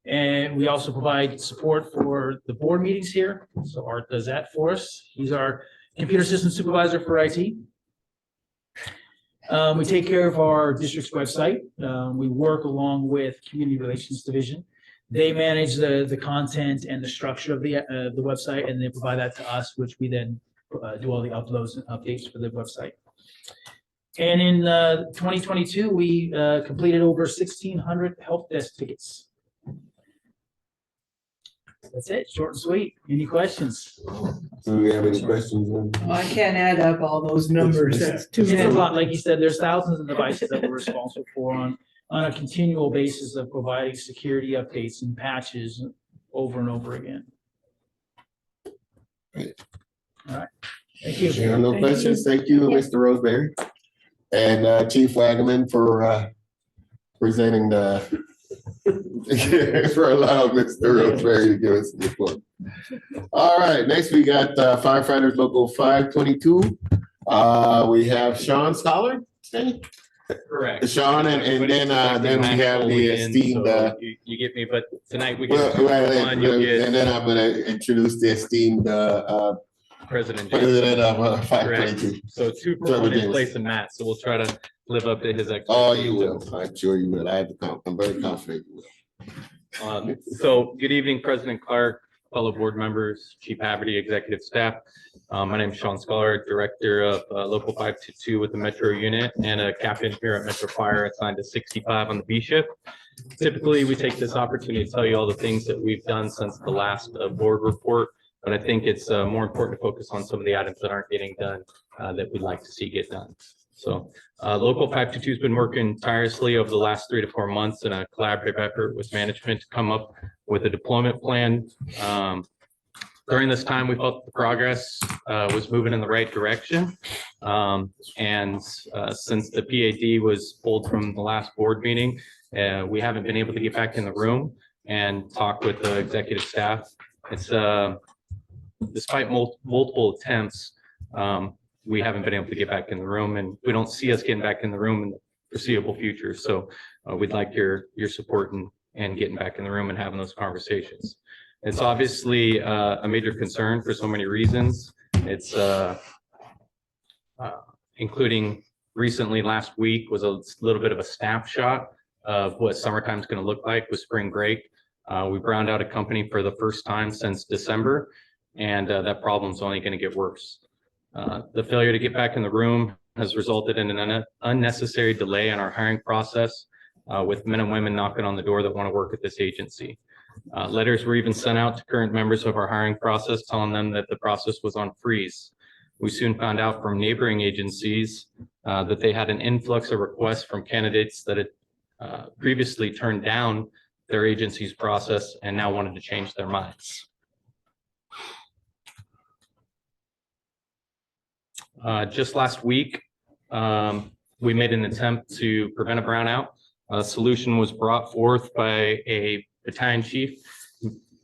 Speaker 13: And we also provide support for the board meetings here. So Art does that for us. He's our computer system supervisor for IT. We take care of our district's website. We work along with Community Relations Division. They manage the content and the structure of the website, and they provide that to us, which we then do all the uploads and updates for the website. And in 2022, we completed over 1,600 help desk tickets. That's it, short and sweet. Any questions?
Speaker 1: Do we have any questions?
Speaker 9: I can't add up all those numbers. That's too
Speaker 13: It's a
Speaker 9: many.
Speaker 13: lot, like you said, there's thousands of devices that we're responsible for on a continual basis of providing security updates and patches over and over again. All right, thank you.
Speaker 1: There are no questions. Thank you, Mr. Roseberry. And Chief Wagaman for presenting the, for allowing Mr. Roseberry to give us the report. All right, next we got firefighters local 522. We have Sean Scholar.
Speaker 17: Correct.
Speaker 1: Sean, and then we have the esteemed.
Speaker 17: You get me, but tonight we
Speaker 1: Well,
Speaker 17: can.
Speaker 1: and then I'm gonna introduce the esteemed
Speaker 17: President
Speaker 1: of
Speaker 17: Correct.
Speaker 1: 522.
Speaker 17: So two for
Speaker 1: Trevor
Speaker 17: one in
Speaker 1: James.
Speaker 17: place of Matt, so we'll try to live up to his expectations.
Speaker 1: Oh, you will. I'm sure you will. I'm very confident you will.
Speaker 17: So good evening, President Clark, fellow board members, Chief Haverty, executive staff. My name is Sean Scholar, Director of Local 522 with the Metro Unit and a captain here at Metro Fire assigned to 65 on the B shift. Typically, we take this opportunity to tell you all the things that we've done since the last board report, but I think it's more important to focus on some of the items that aren't getting done that we'd like to see get done. So Local 522 has been working tirelessly over the last 3 to 4 months in a collaborative effort with management to come up with a deployment plan. During this time, we felt the progress was moving in the right direction. Since the PAD was pulled from the last board meeting, we haven't been able to get back in the room and talk with the executive staff. It's despite multiple attempts, we haven't been able to get back in the room, and we don't see us getting back in the room in the foreseeable future. So we'd like your support and getting back in the room and having those conversations. It's obviously a major concern for so many reasons. It's including recently last week was a little bit of a snapshot of what summertime is going to look like with spring break. We browned out a company for the first time since December, and that problem's only going to get worse. The failure to get back in the room has resulted in an unnecessary delay in our hiring process, with men and women knocking on the door that want to work at this agency. Letters were even sent out to current members of our hiring process telling them that the process was on freeze. We soon found out from neighboring agencies that they had an influx of requests from candidates that had previously turned down their agency's process and now wanted to change their minds. Just last week, we made an attempt to prevent a brownout. A solution was brought forth by a battalion chief,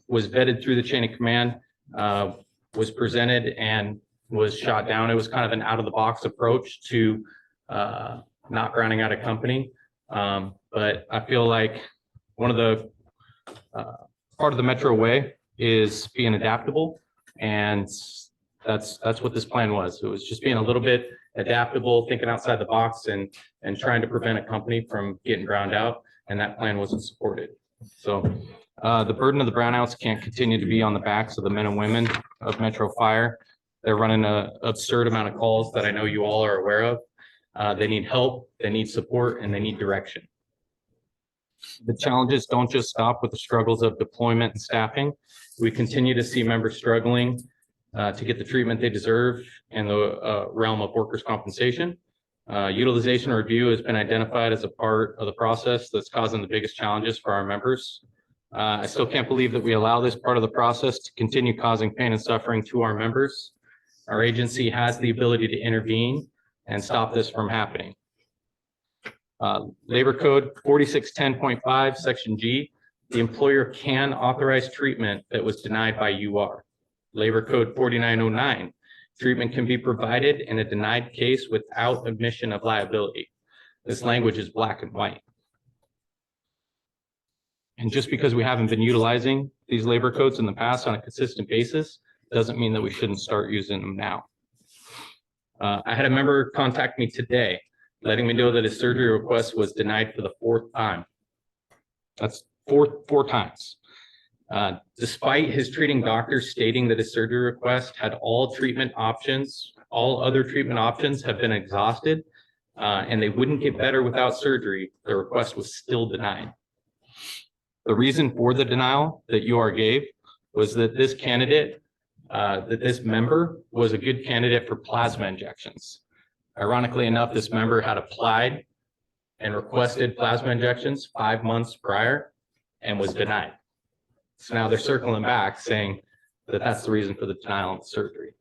Speaker 17: was vetted through the chain of command, was presented and was shot down. It was kind of an out-of-the-box approach to not browning out a company. But I feel like one of the part of the Metro way is being adaptable, and that's what this plan was. It was just being a little bit adaptable, thinking outside the box, and trying to prevent a company from getting browned out, and that plan wasn't supported. So the burden of the brownouts can't continue to be on the backs of the men and women of Metro Fire. They're running an absurd amount of calls that I know you all are aware of. They need help, they need support, and they need direction. The challenges don't just stop with the struggles of deployment and staffing. We continue to see members struggling to get the treatment they deserve in the realm of workers' compensation. Utilization review has been identified as a part of the process that's causing the biggest challenges for our members. I still can't believe that we allow this part of the process to continue causing pain and suffering to our members. Our agency has the ability to intervene and stop this from happening. Labor Code 4610.5, Section G, the employer can authorize treatment that was denied by UR. Labor Code 4909, treatment can be provided in a denied case without admission of liability. This language is black and white. And just because we haven't been utilizing these labor codes in the past on a consistent basis, doesn't mean that we shouldn't start using them now. I had a member contact me today, letting me know that his surgery request was denied for the 4th time. That's four times. Despite his treating doctor stating that his surgery request had all other treatment options have been exhausted, and they wouldn't get better without surgery, the request was still denied. The reason for the denial that UR gave was that this candidate, this member was a good candidate for plasma injections. Ironically enough, this member had applied and requested plasma injections 5 months prior and was denied. So now they're circling back saying that that's the reason for the denial of the surgery.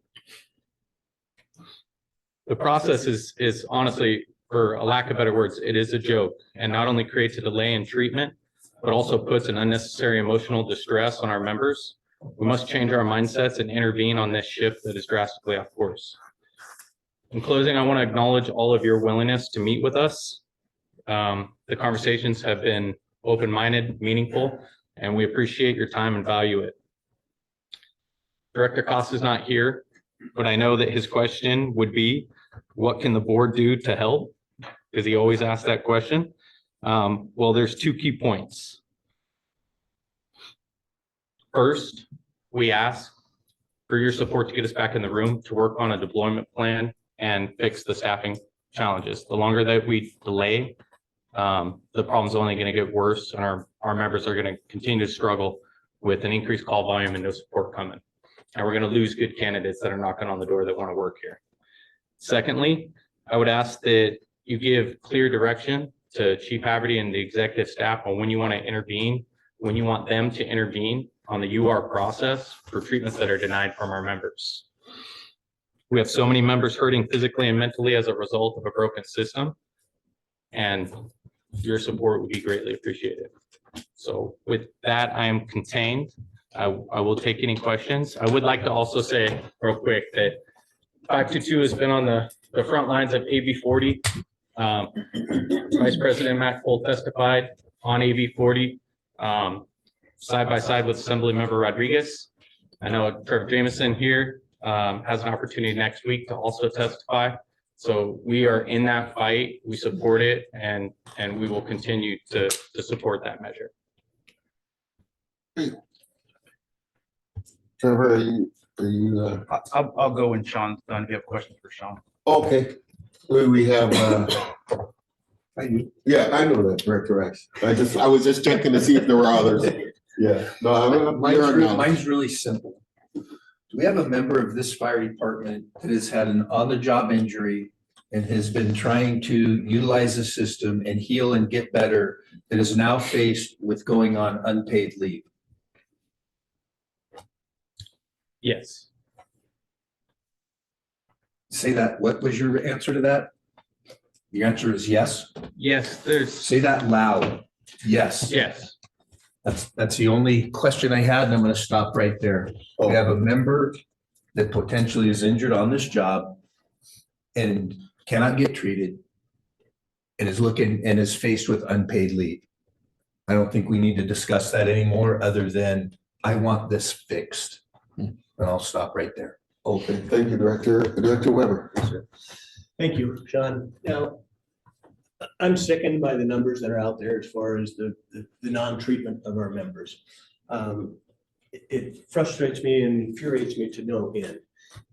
Speaker 17: The process is honestly, for a lack of better words, it is a joke, and not only creates a delay in treatment, but also puts an unnecessary emotional distress on our members. We must change our mindsets and intervene on this shift that is drastically off course. In closing, I want to acknowledge all of your willingness to meet with us. The conversations have been open-minded, meaningful, and we appreciate your time and value it. Director Costa is not here, but I know that his question would be, what can the board do to help? Because he always asks that question. Well, there's 2 key points. First, we ask for your support to get us back in the room to work on a deployment plan and fix the staffing challenges. The longer that we delay, the problem's only going to get worse, and our members are going to continue to struggle with an increased call volume and no support coming. And we're going to lose good candidates that are knocking on the door that want to work here. Secondly, I would ask that you give clear direction to Chief Haverty and the executive staff on when you want to intervene, when you want them to intervene on the UR process for treatments that are denied from our members. We have so many members hurting physically and mentally as a result of a broken system, and your support would be greatly appreciated. So with that, I am contained. I will take any questions. I would like to also say real quick that 522 has been on the front lines of AB 40. Vice President Matt Cole testified on AB 40 side by side with Assembly Member Rodriguez. I know Trevor Jameson here has an opportunity next week to also testify. So we are in that fight. We support it, and we will continue to support that measure.
Speaker 1: Trevor, are you?
Speaker 3: I'll go when Sean's done. If you have questions for Sean.
Speaker 1: Okay. We have, yeah, I know that, Director X. I was just checking to see if there were others. Yeah. No,
Speaker 5: Mine's really simple. Do we have a member of this fire department that has had an on-the-job injury and has been trying to utilize the system and heal and get better, that is now faced with going on unpaid leave?
Speaker 17: Yes.
Speaker 5: Say that. What was your answer to that? The answer is yes.
Speaker 17: Yes,
Speaker 5: say that loud. Yes.
Speaker 17: Yes.
Speaker 5: That's the only question I had, and I'm going to stop right there. We have a member that potentially is injured on this job and cannot get treated and is faced with unpaid leave. I don't think we need to discuss that anymore, other than I want this fixed. And I'll stop right there.
Speaker 1: Okay, thank you, Director Weber.
Speaker 18: Thank you, Sean. Now, I'm sickened by the numbers that are out there as far as the non-treatment of our members. It frustrates me and infuriates me to no end.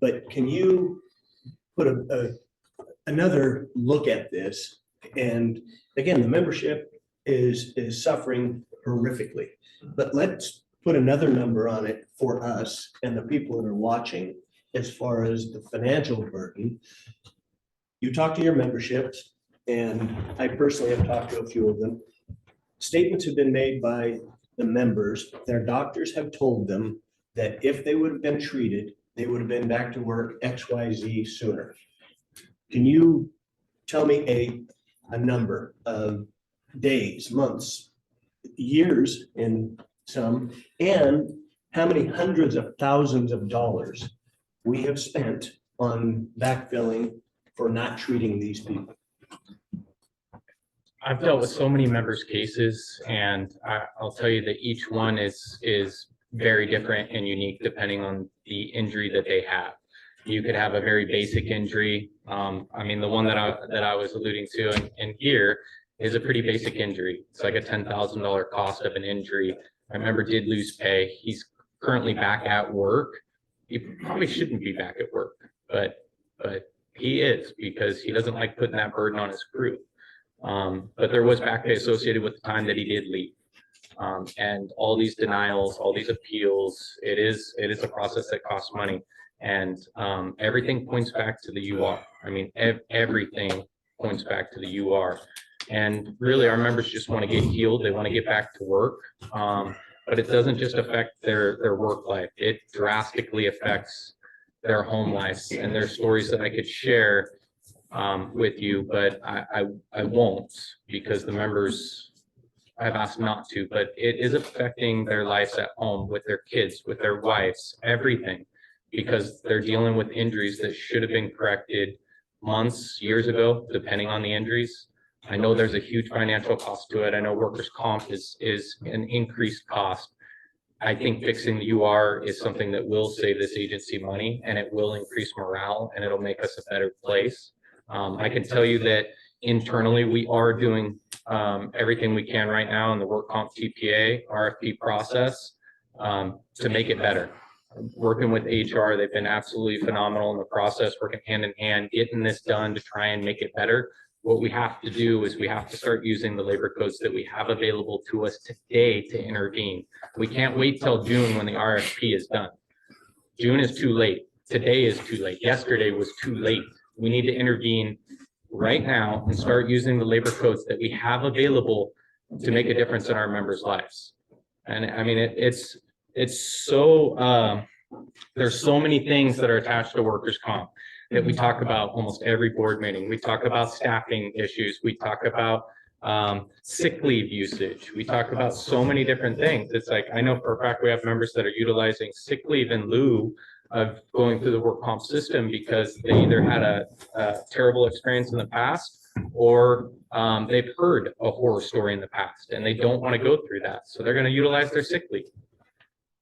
Speaker 18: But can you put another look at this? And again, the membership is suffering horrifically. But let's put another number on it for us and the people that are watching. as far as the financial burden. You talk to your memberships, and I personally have talked to a few of them. Statements have been made by the members. Their doctors have told them that if they would have been treated, they would have been back to work XYZ sooner. Can you tell me a number of days, months, years in some, and how many hundreds of thousands of dollars we have spent on backfilling for not treating these people?
Speaker 17: I've dealt with so many members' cases, and I'll tell you that each one is very different and unique depending on the injury that they have. You could have a very basic injury. I mean, the one that I was alluding to in here is a pretty basic injury. It's like a $10,000 cost of an injury. My member did lose pay. He's currently back at work. He probably shouldn't be back at work, but he is, because he doesn't like putting that burden on his crew. But there was back pay associated with the time that he did leave. And all these denials, all these appeals, it is a process that costs money. And everything points back to the UR. I mean, everything points back to the UR. And really, our members just want to get healed. They want to get back to work. But it doesn't just affect their work life. It drastically affects their home lives, and their stories that I could share with you, but I won't, because the members have asked not to, but it is affecting their lives at home with their kids, with their wives, everything, because they're dealing with injuries that should have been corrected months, years ago, depending on the injuries. I know there's a huge financial cost to it. I know workers' comp is an increased cost. I think fixing the UR is something that will save this agency money, and it will increase morale, and it'll make us a better place. I can tell you that internally, we are doing everything we can right now in the work comp TPA RFP process to make it better. Working with HR, they've been absolutely phenomenal in the process, working hand in hand, getting this done to try and make it better. What we have to do is we have to start using the labor codes that we have available to us today to intervene. We can't wait till June when the RFP is done. June is too late. Today is too late. Yesterday was too late. We need to intervene right now and start using the labor codes that we have available to make a difference in our members' lives. And I mean, it's so, there's so many things that are attached to workers' comp that we talk about almost every board meeting. We talk about staffing issues. We talk about sick leave usage. We talk about so many different things. It's like, I know for a fact we have members that are utilizing sick leave in lieu of going through the work comp system because they either had a terrible experience in the past, or they've heard a horror story in the past and they don't want to go through that. So they're going to utilize their sick leave.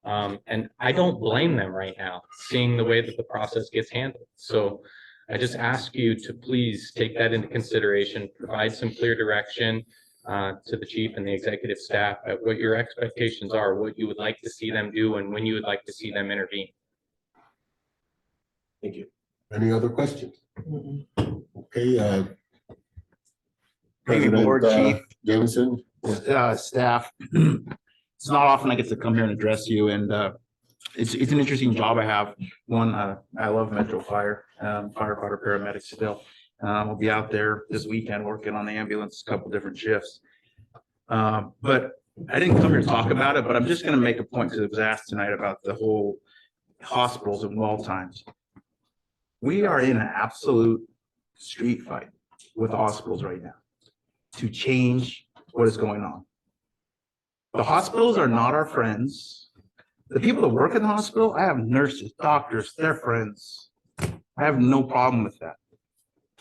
Speaker 17: And I don't blame them right now, seeing the way that the process gets handled. So I just ask you to please take that into consideration, provide some clear direction to the chief and the executive staff at what your expectations are, what you would like to see them do, and when you would like to see them intervene.
Speaker 18: Thank you.
Speaker 1: Any other questions? Okay,
Speaker 19: Thank you, Board Chief.
Speaker 1: Jameson.
Speaker 19: Staff. It's not often I get to come here and address you, and it's an interesting job I have. One, I love Metro Fire, firefighter, paramedic still. We'll be out there this weekend working on the ambulance, a couple different shifts. But I didn't come here to talk about it, but I'm just going to make a point because it was asked tonight about the whole hospitals and wall times. We are in an absolute street fight with the hospitals right now to change what is going on. The hospitals are not our friends. The people that work in the hospital, I have nurses, doctors, they're friends. I have no problem with that.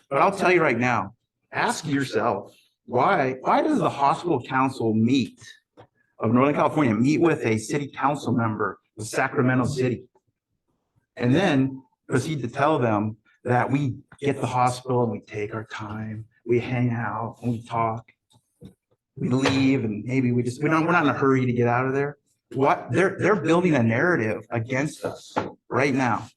Speaker 19: But I'll tell you right now, ask yourself, why does the hospital council of Northern California meet with a city council member of Sacramento City and then proceed to tell them that we get the hospital and we take our time, we hang out and we talk, we leave, and maybe we're not in a hurry to get out of there. What they're building a narrative against us right now,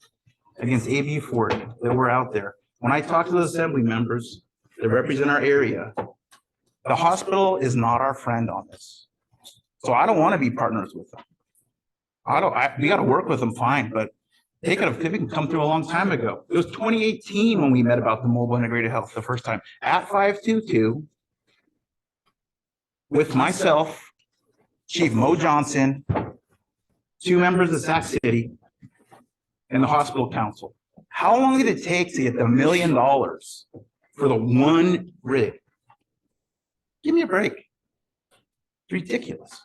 Speaker 19: against AB 40, that we're out there. When I talk to the assembly members that represent our area, the hospital is not our friend on this. So I don't want to be partners with them. We got to work with them, fine, but They could have come through a long time ago. It was 2018 when we met about the mobile integrated health the first time at 522 with myself, Chief Mo Johnson, 2 members of Sac City, and the hospital council. How long did it take to get the $1 million for the one rig? Give me a break. It's ridiculous.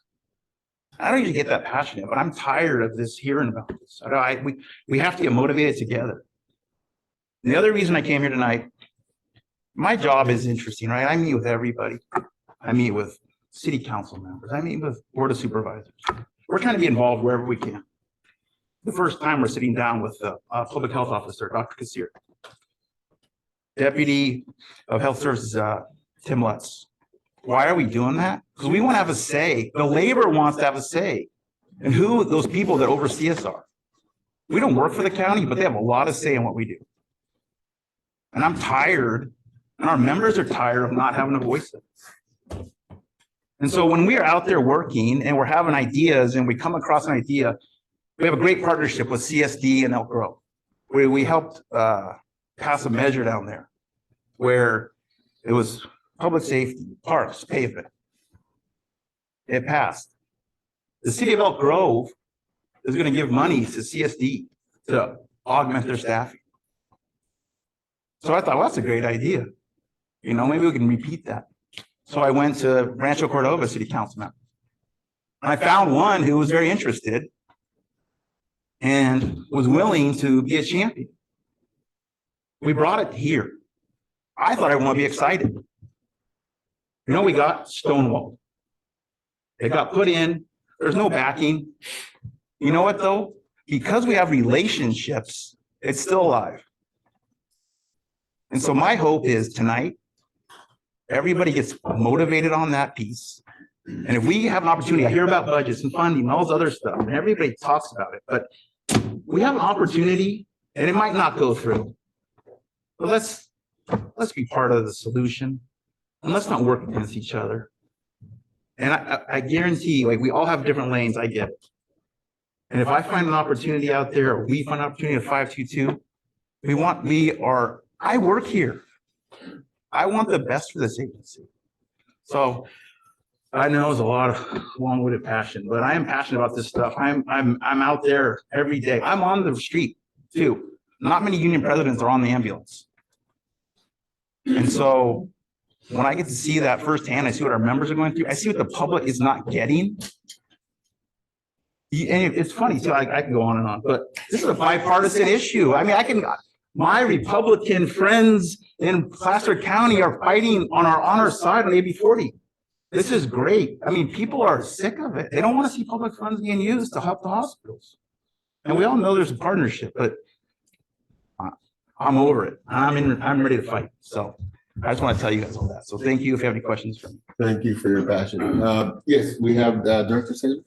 Speaker 19: I don't usually get that passionate, but I'm tired of this hearing about this. We have to get motivated together. The other reason I came here tonight, my job is interesting, right? I meet with everybody. I meet with city council members. I meet with board of supervisors. We're trying to be involved wherever we can. The first time we're sitting down with the public health officer, Dr. Kassir, Deputy of Health Services, Tim Lutz. Why are we doing that? Because we want to have a say. The labor wants to have a say in who those people that oversee us are. We don't work for the county, but they have a lot of say in what we do. And I'm tired, and our members are tired of not having a voice. And so when we are out there working and we're having ideas and we come across an idea, we have a great partnership with CSD and Elk Grove, where we helped pass a measure down there where it was public safety, parks, pavement. It passed. The city of Elk Grove is going to give money to CSD to augment their staffing. So I thought, well, that's a great idea. You know, maybe we can repeat that. So I went to Rancho Cordova City Councilman. And I found one who was very interested and was willing to be a champion. We brought it here. I thought everyone would be excited. You know, we got stonewalled. It got put in. There's no backing. You know what, though? Because we have relationships, it's still alive. And so my hope is tonight, everybody gets motivated on that piece. And if we have an opportunity, I hear about budgets and funding and all this other stuff, and everybody talks about it, but we have an opportunity and it might not go through. But let's be part of the solution. And let's not work against each other. And I guarantee, like, we all have different lanes, I get it. And if I find an opportunity out there, or we find an opportunity at 522, I work here. I want the best for this agency. So I know it's a lot of long-winded passion, but I am passionate about this stuff. I'm out there every day. I'm on the street too. Not many union presidents are on the ambulance. And so when I get to see that firsthand, I see what our members are going through. I see what the public is not getting. And it's funny too, I can go on, but this is a bipartisan issue. I mean, my Republican friends in Placer County are fighting on our side on AB 40. This is great. I mean, people are sick of it. They don't want to see public funds being used to help the hospitals. And we all know there's a partnership, but I'm over it. I'm ready to fight. So I just want to tell you guys all that. So thank you if you have any questions for me.
Speaker 1: Thank you for your passion. Yes, we have Director Sanders.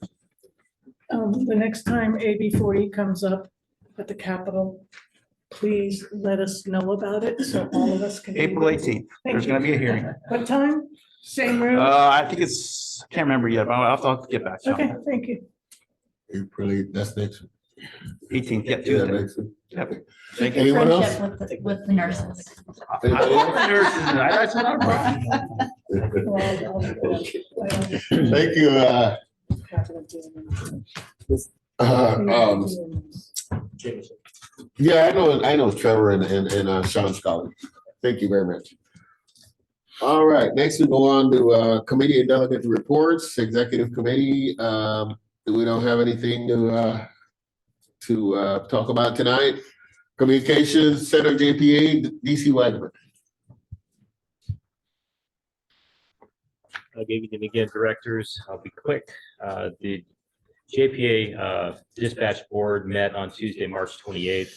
Speaker 12: The next time AB 40 comes up at the Capitol, please let us know about it so all of us can.
Speaker 19: April 18th, there's going to be a hearing.
Speaker 12: What time? Same room?
Speaker 19: I think I can't remember yet, but I'll have to get back to you.
Speaker 12: Okay, thank you.
Speaker 1: April 8th, that's next week.
Speaker 19: 18th, yeah,
Speaker 1: Yeah,
Speaker 19: Tuesday.
Speaker 1: next week.
Speaker 19: Yep.
Speaker 1: Thank you. Anyone else?
Speaker 2: Friendship with the nurses.
Speaker 19: I love the nurses. That's not a problem.
Speaker 1: Thank you. Yeah, I know Trevor and Sean Scully. Thank you very much. All right, next we go on to committee and delegate reports, executive committee. We don't have anything to talk about tonight. Communications Center JPA, DC Wagner.
Speaker 17: Good evening again, directors. I'll be quick. The JPA Dispatch Board met on Tuesday, March 28th.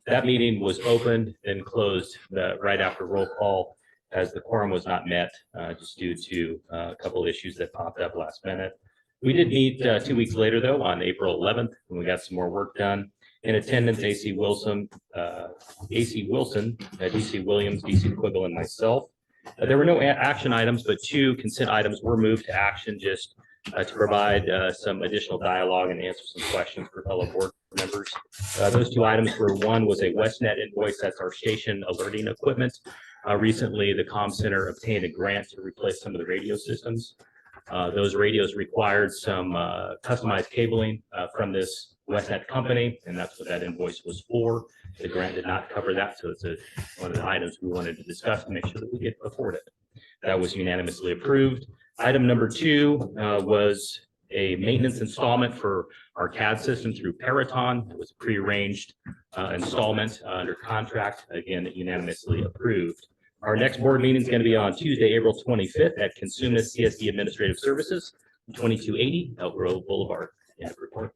Speaker 17: That meeting was opened and closed right after roll call as the quorum was not met just due to a couple of issues that popped up last minute. We did meet 2 weeks later, though, on April 11th, when we got some more work done. In attendance, AC Wilson, DC Williams, DC Quibble, and myself. There were no action items, but 2 consent items were moved to action just to provide some additional dialogue and answer some questions for fellow board members. Those two items were, one was a WestNet invoice, that's our station alerting equipment. Recently, the comm center obtained a grant to replace some of the radio systems. Those radios required some customized cabling from this WestNet company, and that's what that invoice was for. The grant did not cover that, so it's one of the items we wanted to discuss to make sure that we get afford it. That was unanimously approved. Item number 2 was a maintenance installment for our CAD system through Peraton. It was a prearranged installment under contract, again, unanimously approved. Our next board meeting is going to be on Tuesday, April 25th at Consumnes CSD Administrative Services, 2280 Elk Grove Boulevard. End of report.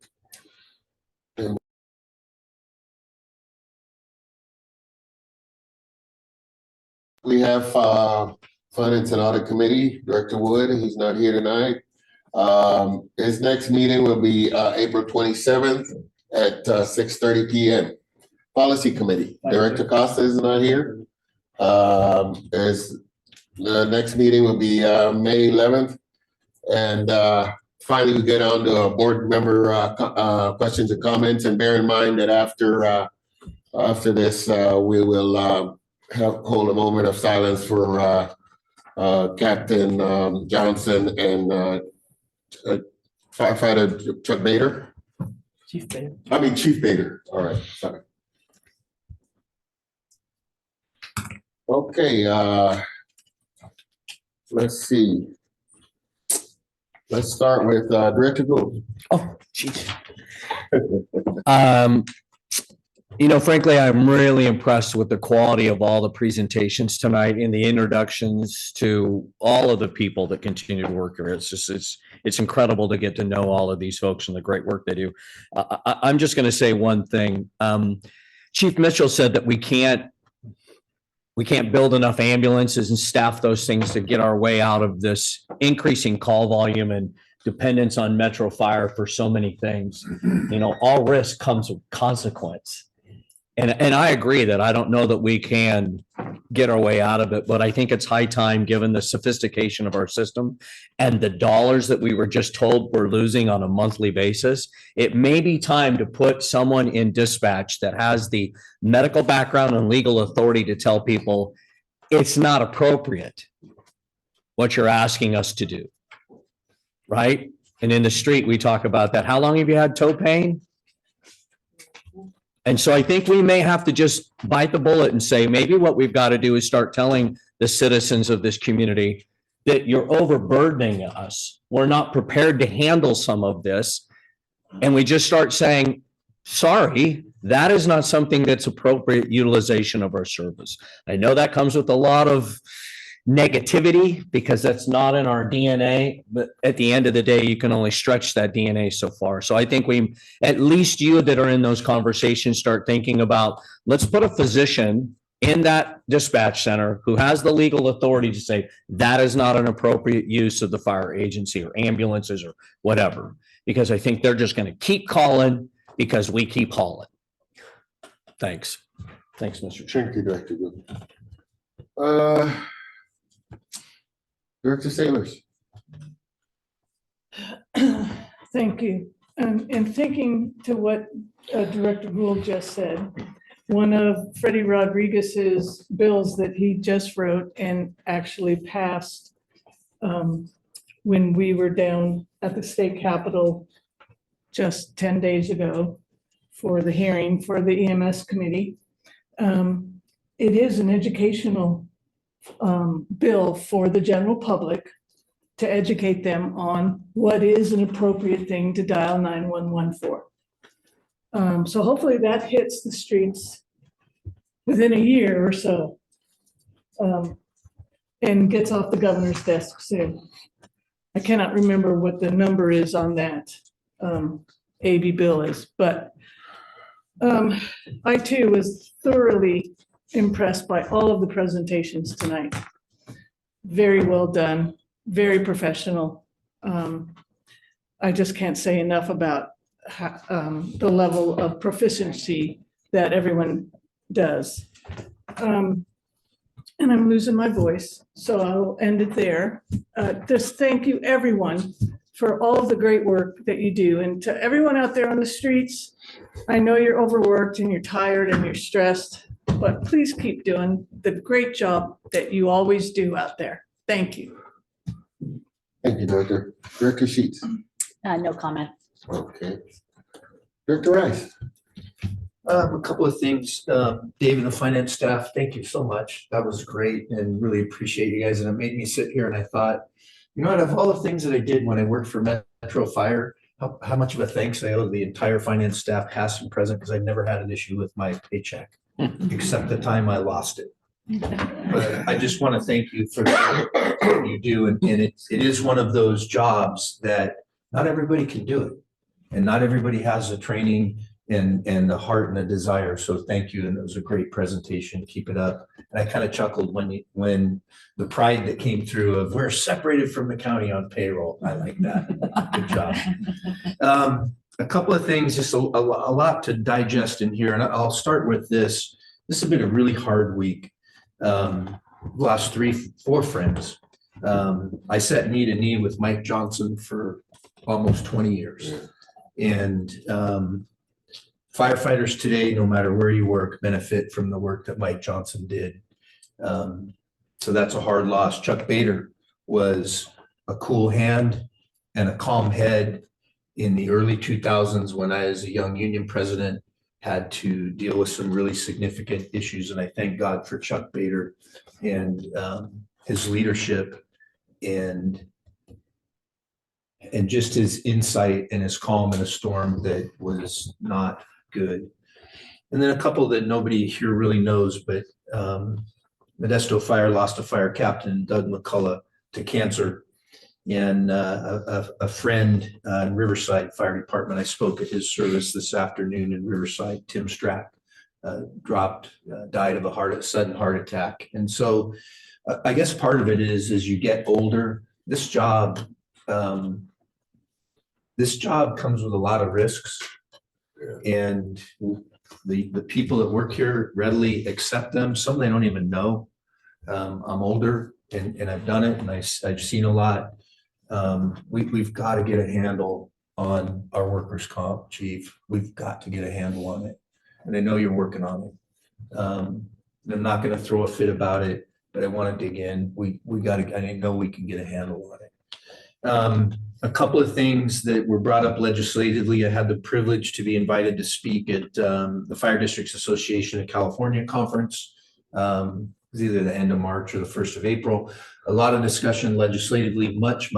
Speaker 1: We have Finance and Audit Committee, Director Wood, he's not here tonight. His next meeting will be April 27th at 6:30 p.m. Policy Committee, Director Costa is not here. The next meeting will be May 11th. And finally, we get on to board member questions and comments, and bear in mind that after this, we will hold a moment of silence for Captain Johnson and Firefighter Chuck Bader. Chief Bader. All right, sorry. Okay, let's see. Let's start with Director Gould.
Speaker 7: Oh, geez. Frankly, I'm really impressed with the quality of all the presentations tonight and the introductions to all of the people that continue to work here. It's incredible to get to know all of these folks and the great work they do. I'm just going to say one thing. Chief Mitchell said that we can't build enough ambulances and staff those things to get our way out of this increasing call volume and dependence on Metro Fire for so many things. All risk comes with consequence. And I agree that I don't know that we can get our way out of it, but I think it's high time, given the sophistication of our system and the dollars that we were just told we're losing on a monthly basis. It may be time to put someone in dispatch that has the medical background and legal authority to tell people it's not appropriate what you're asking us to do, right? And in the street, we talk about that. How long have you had toe pain? And so I think we may have to just bite the bullet and say, maybe what we've got to do is start telling the citizens of this community that you're overburdening us. We're not prepared to handle some of this. And we just start saying, sorry, that is not something that's appropriate utilization of our service. I know that comes with a lot of negativity because that's not in our DNA, but at the end of the day, you can only stretch that DNA so far. So I think at least you that are in those conversations, start thinking about, let's put a physician in that dispatch center who has the legal authority to say that is not an appropriate use of the fire agency or ambulances or whatever, because I think they're just going to keep calling because we keep hauling. Thanks. Thanks, Mr. Chair.
Speaker 1: Thank you, Director Gould. Director Sailors.
Speaker 12: Thank you. And thinking to what Director Gould just said, one of Freddie Rodriguez's bills that he just wrote and actually passed when we were down at the state capitol just 10 days ago for the hearing for the EMS committee. It is an educational bill for the general public to educate them on what is an appropriate thing to dial 911 for. So hopefully that hits the streets within a year or so and gets off the governor's desk soon. I cannot remember what the number is on that AB bill is, but I too was thoroughly impressed by all of the presentations tonight. Very well done, very professional. I just can't say enough about the level of proficiency that everyone does. And I'm losing my voice, so I'll end it there. Just thank you, everyone, for all of the great work that you do. And to everyone out there on the streets, I know you're overworked and you're tired and you're stressed, but please keep doing the great job that you always do out there. Thank you.
Speaker 1: Thank you, Director. Director Sheets.
Speaker 2: No comment.
Speaker 1: Okay. Director Rice.
Speaker 18: A couple of things, Dave and the finance staff, thank you so much. That was great and really appreciate you guys. And it made me sit here and I thought, you know, out of all the things that I did when I worked for Metro Fire, how much of a thanks I owe to the entire finance staff, past and present, because I never had an issue with my paycheck, except the time I lost it. But I just want to thank you for what you do. And it is one of those jobs that not everybody can do it. And not everybody has the training and the heart and the desire. So thank you. And it was a great presentation. Keep it up. And I kind of chuckled when the pride that came through of we're separated from the county on payroll. I like that. Good job. A couple of things, just a lot to digest in here. And I'll start with this. This has been a really hard week. Lost 3-4 friends. I sat knee to knee with Mike Johnson for almost 20 years. And firefighters today, no matter where you work, benefit from the work that Mike Johnson did. So that's a hard loss. Chuck Bader was a cool hand and a calm head in the early 2000s when I, as a young union president, had to deal with some really significant issues. And I thank God for Chuck Bader and his leadership and just his insight and his calm in a storm that was not good. And then a couple that nobody here really knows, but Modesto Fire lost a fire captain, Doug McCullough, to cancer. And a friend in Riverside Fire Department, I spoke at his service this afternoon in Riverside, Tim Strack, died of a sudden heart attack. And so I guess part of it is as you get older, this job comes with a lot of risks. And the people that work here readily accept them. Some they don't even know. I'm older and I've done it and I've seen a lot. We've got to get a handle on our workers' comp, Chief. We've got to get a handle on it. And I know you're working on it. I'm not going to throw a fit about it, but I want to dig in. I know we can get a handle on it. A couple of things that were brought up legislatively. I had the privilege to be invited to speak at the Fire Districts Association of California conference. It was either the end of March or the 1st of April. A lot of discussion legislatively, much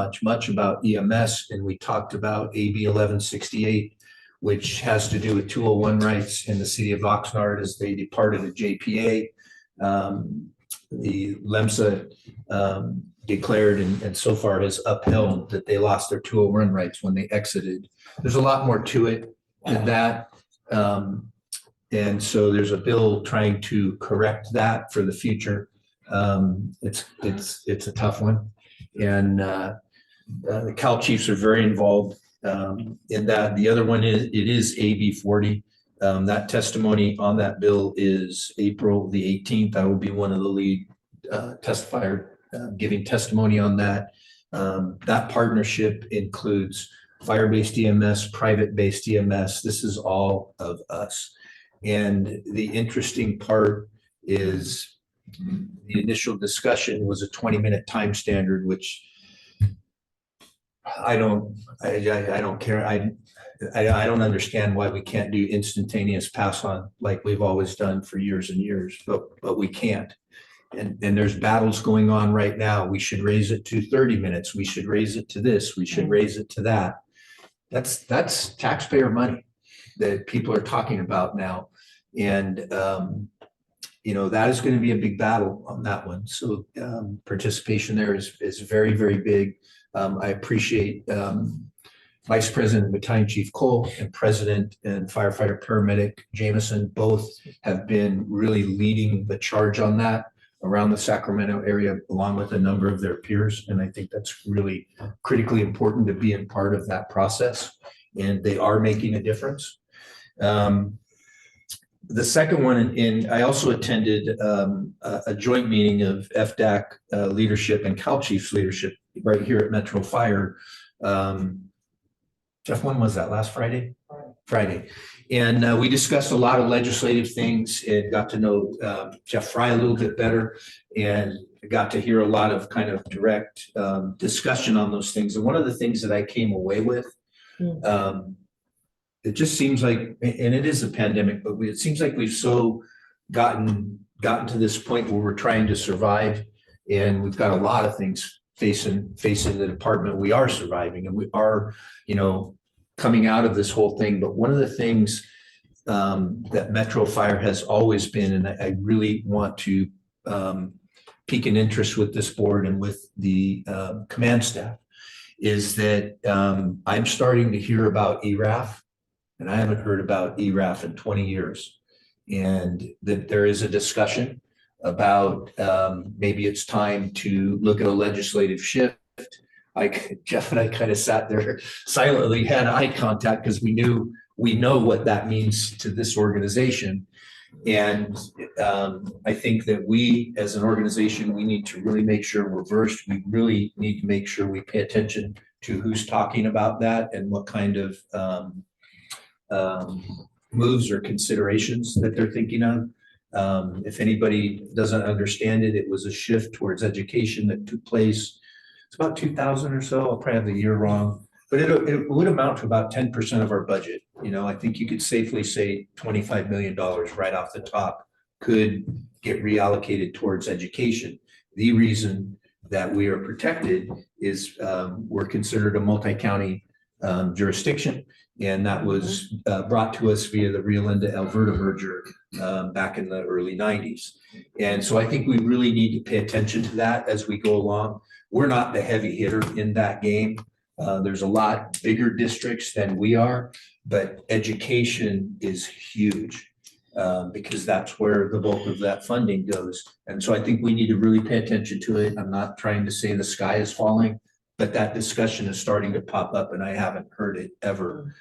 Speaker 18: about EMS. And we talked about AB 1168, which has to do with 201 rights in the city of Oxnard as they departed the JPA. The LEMSA declared and so far has upheld that they lost their 201 rights when they exited. There's a lot more to it than that. And so there's a bill trying to correct that for the future. It's a tough one. And the Cal Chiefs are very involved in that. The other one is, it is AB 40. That testimony on that bill is April the 18th. I will be one of the lead testifier giving testimony on that. That partnership includes fire-based EMS, private-based EMS. This is all of us. And the interesting part is the initial discussion was a 20-minute time standard, which I don't care. I don't understand why we can't do instantaneous pass on like we've always done for years and years, but we can't. And there's battles going on right now. We should raise it to 30 minutes. We should raise it to this. We should raise it to that. That's taxpayer money that people are talking about now. And, that is going to be a big battle on that one. So participation there is very, very big. I appreciate Vice President Battalion Chief Cole and President and Firefighter Paramedic Jameson both have been really leading the charge on that around the Sacramento area, along with a number of their peers. And I think that's really critically important to be in part of that process. And they are making a difference. The second one, and I also attended a joint meeting of FDAC leadership and Cal Chiefs leadership right here at Metro Fire
Speaker 5: Jeff, when was that? Last Friday? Friday. And we discussed a lot of legislative things and got to know Jeff Fry a little bit better and got to hear a lot of kind of direct discussion on those things. And one of the things that I came away with, it just seems like, and it is a pandemic, but it seems like we've so gotten to this point where we're trying to survive, and we've got a lot of things facing the department. We are surviving, and we are, coming out of this whole thing. But one of the things that Metro Fire has always been, and I really want to pique an interest with this board and with the command staff, is that I'm starting to hear about ERAF, and I haven't heard about ERAF in 20 years. And that there is a discussion about maybe it's time to look at a legislative shift. Jeff and I kind of sat there silently, had eye contact, because we know what that means to this organization. And I think that we, as an organization, we need to really make sure we're versed. We really need to make sure we pay attention to who's talking about that and what kind of moves or considerations that they're thinking of. If anybody doesn't understand it, it was a shift towards education that took place. It's about 2000 or so. I'll probably have the year wrong, but it would amount to about 10% of our budget. I think you could safely say $25 million right off the top could get reallocated towards education. The reason that we are protected is we're considered a multi-county jurisdiction. And that was brought to us via the Rio Linda Alberta merger back in the early 90s. And so I think we really need to pay attention to that as we go along. We're not the heavy hitter in that game. There's a lot bigger districts than we are, but education is huge because that's where the bulk of that funding goes. And so I think we need to really pay attention to it. I'm not trying to say the sky is falling, but that discussion is starting to pop up, and I haven't heard it ever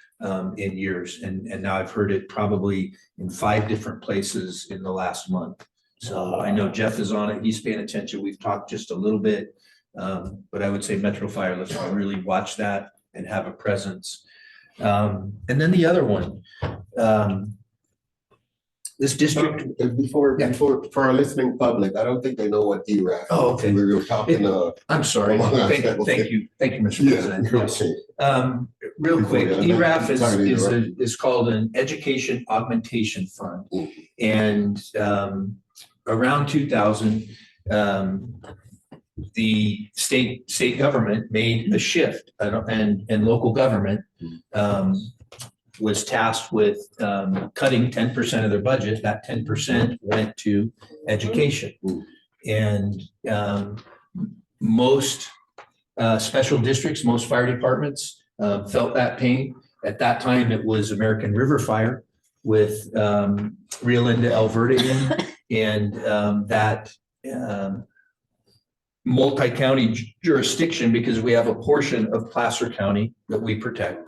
Speaker 5: in years. And now I've heard it probably in 5 different places in the last month. So I know Jeff is on it. He's paying attention. We've talked just a little bit, but I would say Metro Fire, let's really watch that and have a presence. And then the other one, this district.
Speaker 1: Before for our listening public, I don't think they know what ERAF.
Speaker 5: Oh, okay.
Speaker 1: We were talking.
Speaker 5: I'm sorry. Thank you, Mr. President. Yes. Real quick, ERAF is called an Education Augmentation Fund, and around 2000, the state government made a shift, and local government was tasked with cutting 10% of their budget. That 10% went to education. And most special districts, most fire departments felt that pain. At that time, it was American River Fire with Rio Linda, Alberta in, and that multi-county jurisdiction, because we have a portion of Placer County that we protect,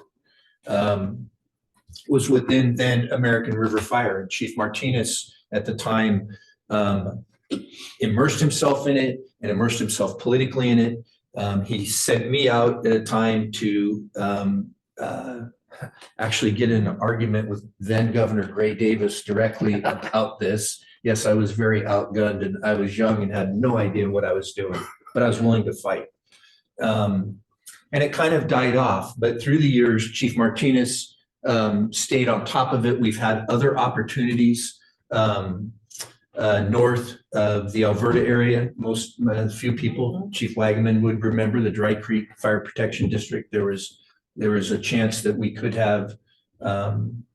Speaker 5: was within then American River Fire. And Chief Martinez at the time immersed himself in it and immersed himself politically in it. He sent me out at a time to actually get in an argument with then Governor Gray Davis directly about this. Yes, I was very outgunned, and I was young and had no idea what I was doing, but I was willing to fight. And it kind of died off, but through the years, Chief Martinez stayed on top of it. We've had other opportunities north of the Alberta area. Few people, Chief Wagaman would remember the Dry Creek Fire Protection District. There was a chance that we could have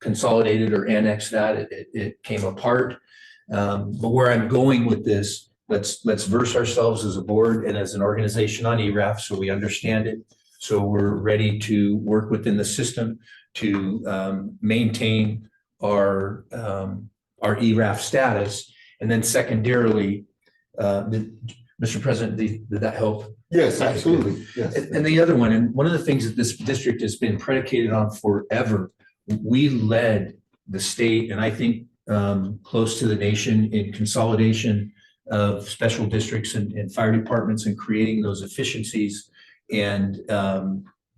Speaker 5: consolidated or annexed that. It came apart. But where I'm going with this, let's verse ourselves as a board and as an organization on ERAF so we understand it. So we're ready to work within the system to maintain our ERAF status. And then secondarily, Mr. President, did that help?
Speaker 1: Yes, absolutely. Yes.
Speaker 5: And the other one, and one of the things that this district has been predicated on forever, we led the state, and I think close to the nation, in consolidation of special districts and fire departments and creating those efficiencies. And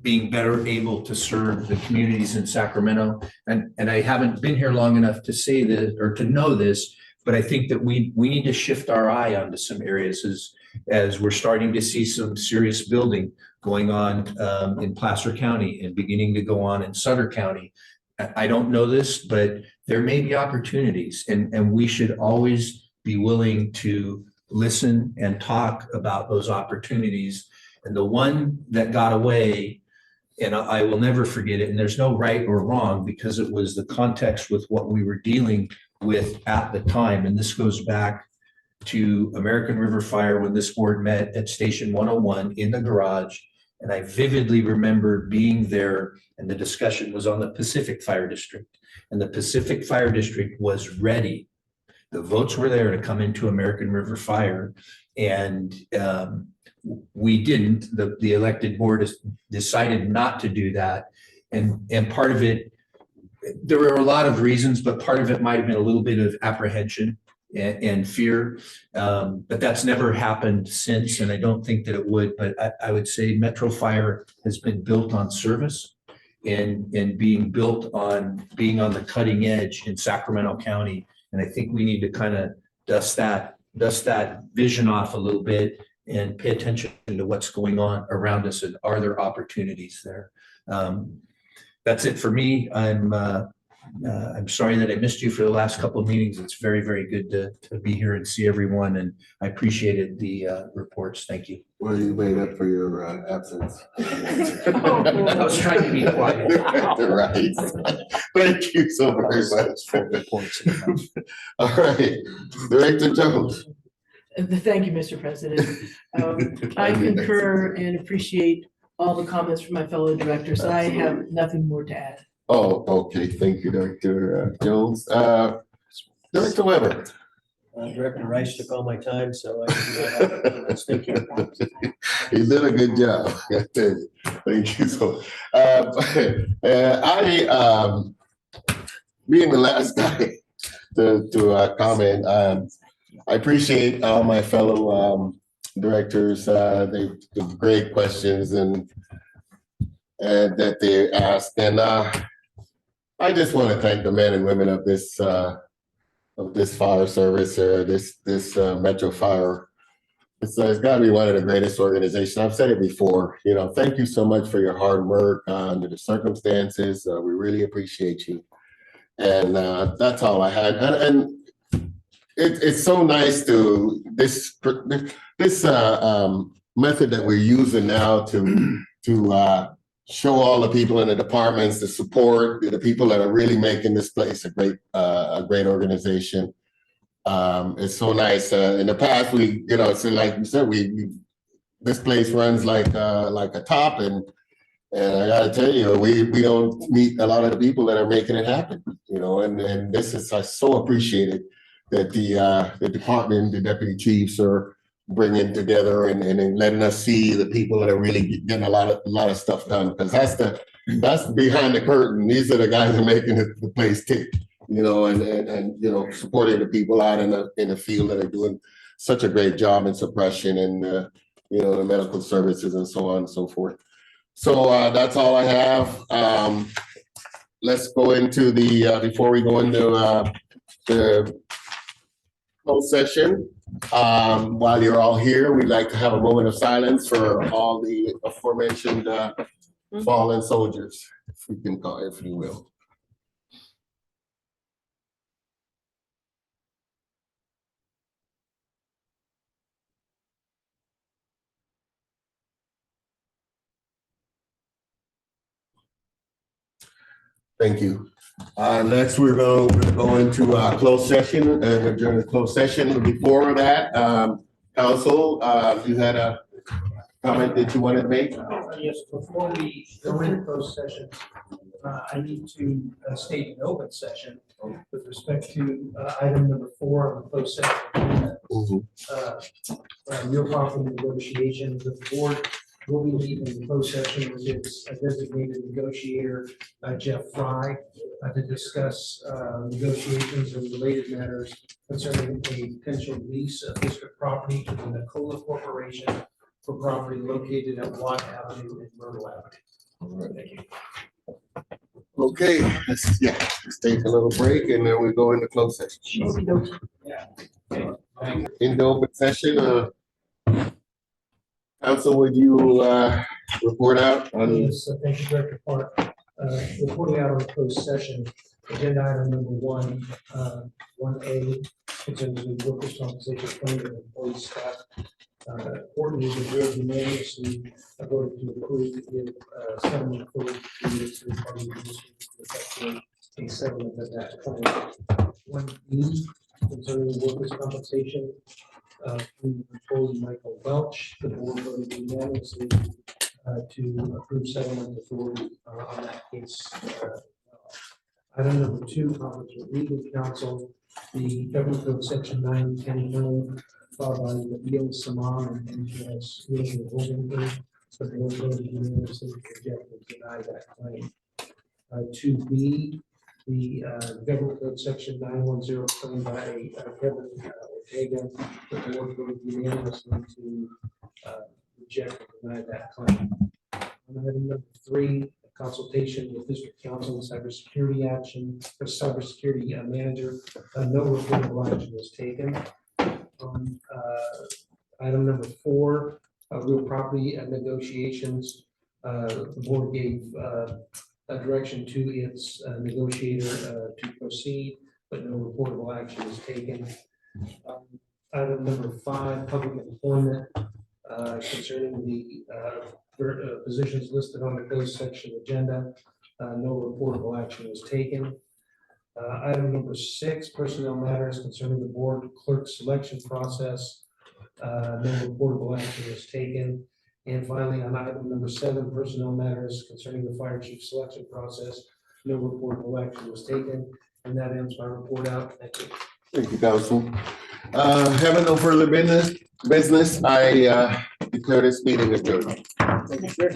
Speaker 5: being better able to serve the communities in Sacramento. And I haven't been here long enough to say this or to know this, but I think that we need to shift our eye onto some areas as we're starting to see some serious building going on in Placer County and beginning to go on in Sutter County. I don't know this, but there may be opportunities, and we should always be willing to listen and talk about those opportunities. And the one that got away, and I will never forget it, and there's no right or wrong because it was the context with what we were dealing with at the time. And this goes back to American River Fire when this board met at Station 101 in the garage. And I vividly remember being there, and the discussion was on the Pacific Fire District. And the Pacific Fire District was ready. The votes were there to come into American River Fire. And we didn't. The elected board decided not to do that. And part of it, there were a lot of reasons, but part of it might have been a little bit of apprehension and fear. But that's never happened since, and I don't think that it would. But I would say Metro Fire has been built on service and being built on being on the cutting edge in Sacramento County. And I think we need to kind of dust that vision off a little bit and pay attention to what's going on around us and are there opportunities there. That's it for me. I'm sorry that I missed you for the last couple of meetings. It's very, very good to be here and see everyone, and I appreciated the reports. Thank you.
Speaker 1: Well, you made up for your absence.
Speaker 5: I was trying to be quiet.
Speaker 1: Right. Thank you so very much. All right, Director Jones.
Speaker 9: Thank you, Mr. President. I concur and appreciate all the comments from my fellow directors. I have nothing more to add.
Speaker 1: Oh, okay. Thank you, Director Jones. Director Weber.
Speaker 18: Director Rice took all my time, so I can do that. Thank you.
Speaker 1: You did a good job. I tell you. Thank you so. Being the last guy to comment, I appreciate all my fellow directors. They give great questions and that they asked, and I just want to thank the men and women of this fire service or this Metro Fire. It's got to be one of the greatest organizations. I've said it before. You know, thank you so much for your hard work under the circumstances. We really appreciate you. And that's all I had. And it's so nice to this method that we're using now to show all the people in the departments the support, the people that are really making this place a great organization. It's so nice. In the past, so like you said, this place runs like a top, and I got to tell you, we don't meet a lot of the people that are making it happen. You know, and this is so appreciated that the department, the deputy chiefs are bringing together and letting us see the people that are really getting a lot of stuff done, because that's behind the curtain. These are the guys that are making the place tick, you know, and you know, supporting the people out in the field that are doing such a great job in suppression and you know, the medical services and so on and so forth. So that's all I have. Let's go into before we go into the closed session. While you're all here, we'd like to have a moment of silence for all the aforementioned fallen soldiers, if we can call it, if you will. Thank you. Next, we're going to go into closed session. During the closed session, before that, Council, you had a comment that you wanted to make?
Speaker 20: Yes, before we go into closed session, I need to state an open session with respect to item number 4 on the closed session. Real property negotiations with the board. We'll be leaving the closed session with its designated negotiator, Jeff Fry, to discuss negotiations and related matters concerning a potential lease of district property to the Nicola Corporation for property located at Watt Avenue and Myrtle Avenue.
Speaker 1: Okay, let's take a little break and then we go into closed session. In the open session, council, would you, report out on?
Speaker 20: Yes, thank you, Director Park. Reporting out on closed session, agenda item number 1A, concerns the workers' compensation claim of employee staff. Courtney is observed unanimously voted to approve the settlement for the third-party effective a settlement of that claim. 1B, concerning workers' compensation, through employee Michael Welch, the board voted unanimously to approve settlement authority on that case. Item number 2, conference with legal counsel, the government code section 910, filed by the Bill Saman and NGS Legal Holding Group. The board voted unanimously to reject and deny that claim. 2B, the government code section 910 claim by Kevin Ortega. The board voted unanimously to reject and deny that claim. On item number 3, consultation with district council and cybersecurity action for cybersecurity manager. No reportable action was taken. On item number 4, real property negotiations. The board gave a direction to its negotiator to proceed, but no reportable action was taken. Item number 5, public employment concerning the positions listed on the closed section agenda. No reportable action was taken. Item number 6, personnel matters concerning the board clerk selection process. No reportable action was taken. And finally, on item number 7, personnel matters concerning the fire chief selection process. No reportable action was taken. And that ends my report out. Thank you.
Speaker 1: Thank you, Council. Having no further business, I declare this meeting adjourned.
Speaker 20: Thank you, sir.